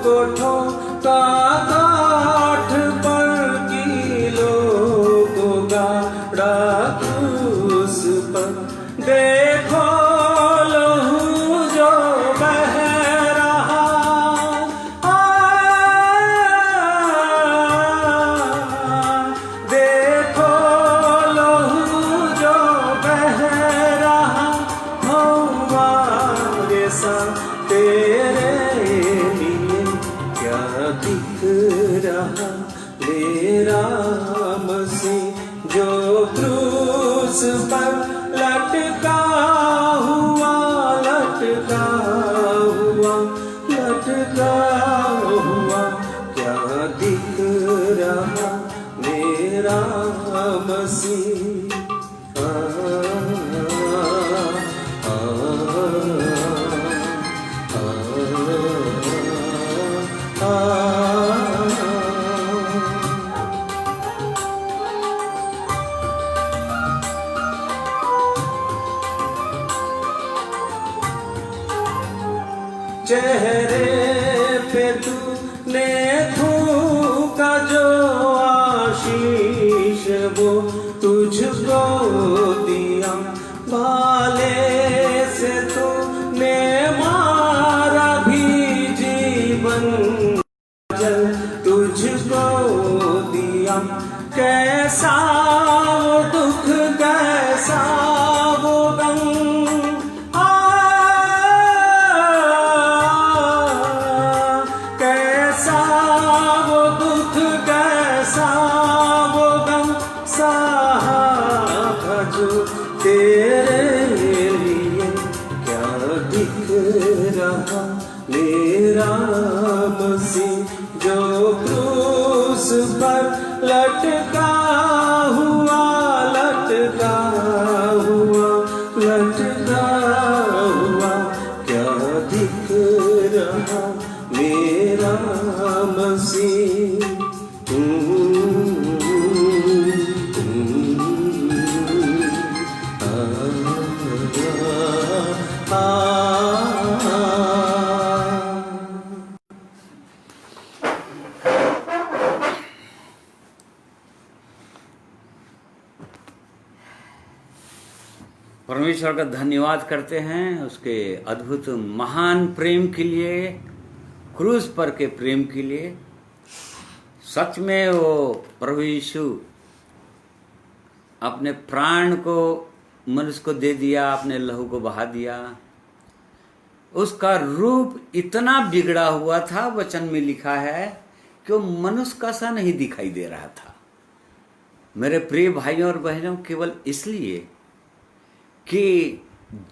को ठोका काठ पर, कीलों को गाड़ा क्रूस पर। देखो लहू जो बह रहा, देखो लहू जो बह रहा, हमारे साथ तेरे लिए क्या दिख रहा मेरा मसीह। जो क्रूस पर लटका हुआ, लटका हुआ, लटका हुआ, क्या दिख रहा मेरा मसीह। चेहरे पे तूने थूका जो आशीष, वो तुझको दिया। भाले से तूने मारा भी जीवन जल तुझको दिया। कैसा वो दुख, कैसा वो गम, कैसा वो दुख, कैसा वो गम सहा था जो तेरे लिए। क्या दिख रहा मेरा मसीह। जो क्रूस पर लटका हुआ, लटका हुआ, लटका हुआ, क्या दिख रहा मेरा मसीह। परमेश्वर का धन्यवाद करते हैं उसके अद्भुत महान प्रेम के लिए, क्रूस पर के प्रेम के लिए। सच में वो प्रभु यीशु अपने प्राण को मनुष्य को दे दिया, अपने लहू को बहा दिया। उसका रूप इतना बिगड़ा हुआ था, वचन में लिखा है कि वो मनुष्य का सा नहीं दिखाई दे रहा था। मेरे प्रिय भाइयों और बहनों, केवल इसलिए कि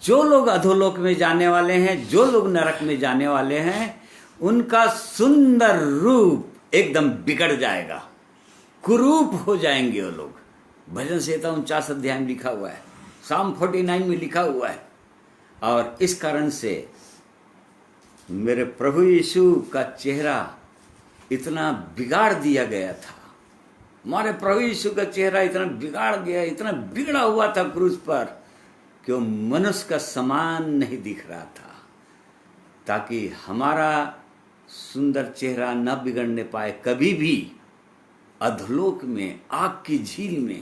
जो लोग अधोलोक में जाने वाले हैं, जो लोग नरक में जाने वाले हैं, उनका सुंदर रूप एकदम बिगड़ जाएगा, कुरूप हो जाएंगे वो लोग। भजन संहिता 49 अध्याय में लिखा हुआ है, साम 49 में लिखा हुआ है। और इस कारण से मेरे प्रभु यीशु का चेहरा इतना बिगाड़ दिया गया था, हमारे प्रभु यीशु का चेहरा इतना बिगाड़ गया, इतना बिगड़ा हुआ था क्रूस पर कि वो मनुष्य का समान नहीं दिख रहा था, ताकि हमारा सुंदर चेहरा न बिगड़ने पाए कभी भी अधोलोक में, आग की झील में।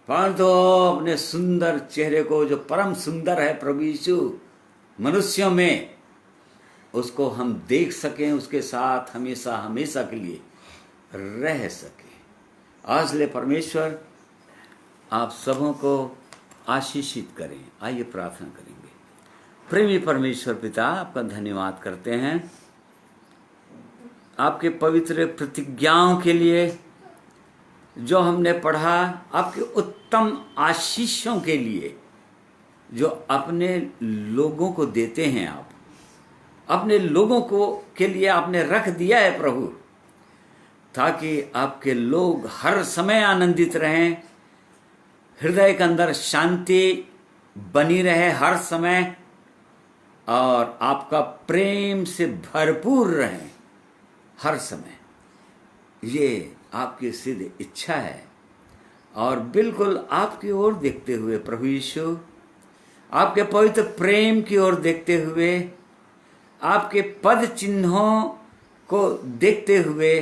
परंतु अपने सुंदर चेहरे को, जो परम सुंदर है प्रभु यीशु मनुष्यों में, उसको हम देख सकें, उसके साथ हमेशा हमेशा के लिए रह सके। आज ले परमेश्वर आप सबों को आशीषित करें। आइए प्रार्थना करेंगे। प्रेमी परमेश्वर पिता, आपका धन्यवाद करते हैं आपके पवित्र प्रतिज्ञाओं के लिए जो हमने पढ़ा, आपके उत्तम आशीषों के लिए जो अपने लोगों को देते हैं। आप अपने लोगों को के लिए आपने रख दिया है प्रभु, ताकि आपके लोग हर समय आनंदित रहें, हृदय के अंदर शांति बनी रहे हर समय, और आपका प्रेम से भरपूर रहें हर समय। ये आपकी सिद्ध इच्छा है, और बिल्कुल आपकी ओर देखते हुए प्रभु यीशु, आपके पवित्र प्रेम की ओर देखते हुए, आपके पद चिन्हों को देखते हुए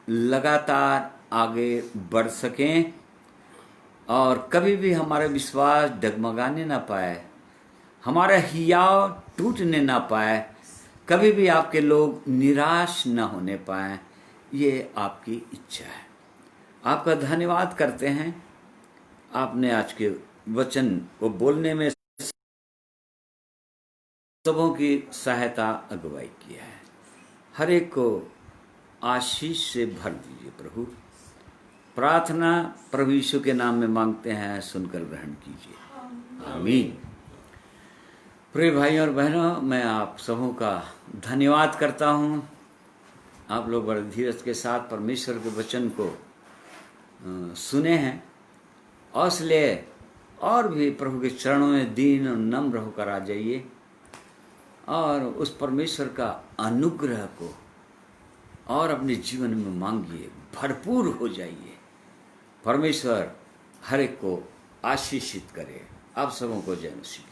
लगातार आगे बढ़ सकें, और कभी भी हमारा विश्वास डगमगाने ना पाए, हमारा हियाव टूटने ना पाए, कभी भी आपके लोग निराश न होने पाए। ये आपकी इच्छा है। आपका धन्यवाद करते हैं, आपने आज के वचन को बोलने में सबों की सहायता अगुवाई किया है। हर एक को आशीष से भर दीजिए प्रभु। प्रार्थना प्रभु यीशु के नाम में मांगते हैं, सुनकर ग्रहण कीजिए, आमीन। प्रिय भाइयों और बहनों, मैं आप सबों का धन्यवाद करता हूँ। आप लोग बड़े धीरज के साथ परमेश्वर के वचन को सुने हैं, और इसलिए और भी प्रभु के चरणों में दीन और नम्र होकर आ जाइए, और उस परमेश्वर का अनुग्रह को और अपने जीवन में मांगिए, भरपूर हो जाइए। परमेश्वर हर एक को आशीषित करे। आप सबों को जय मसीह।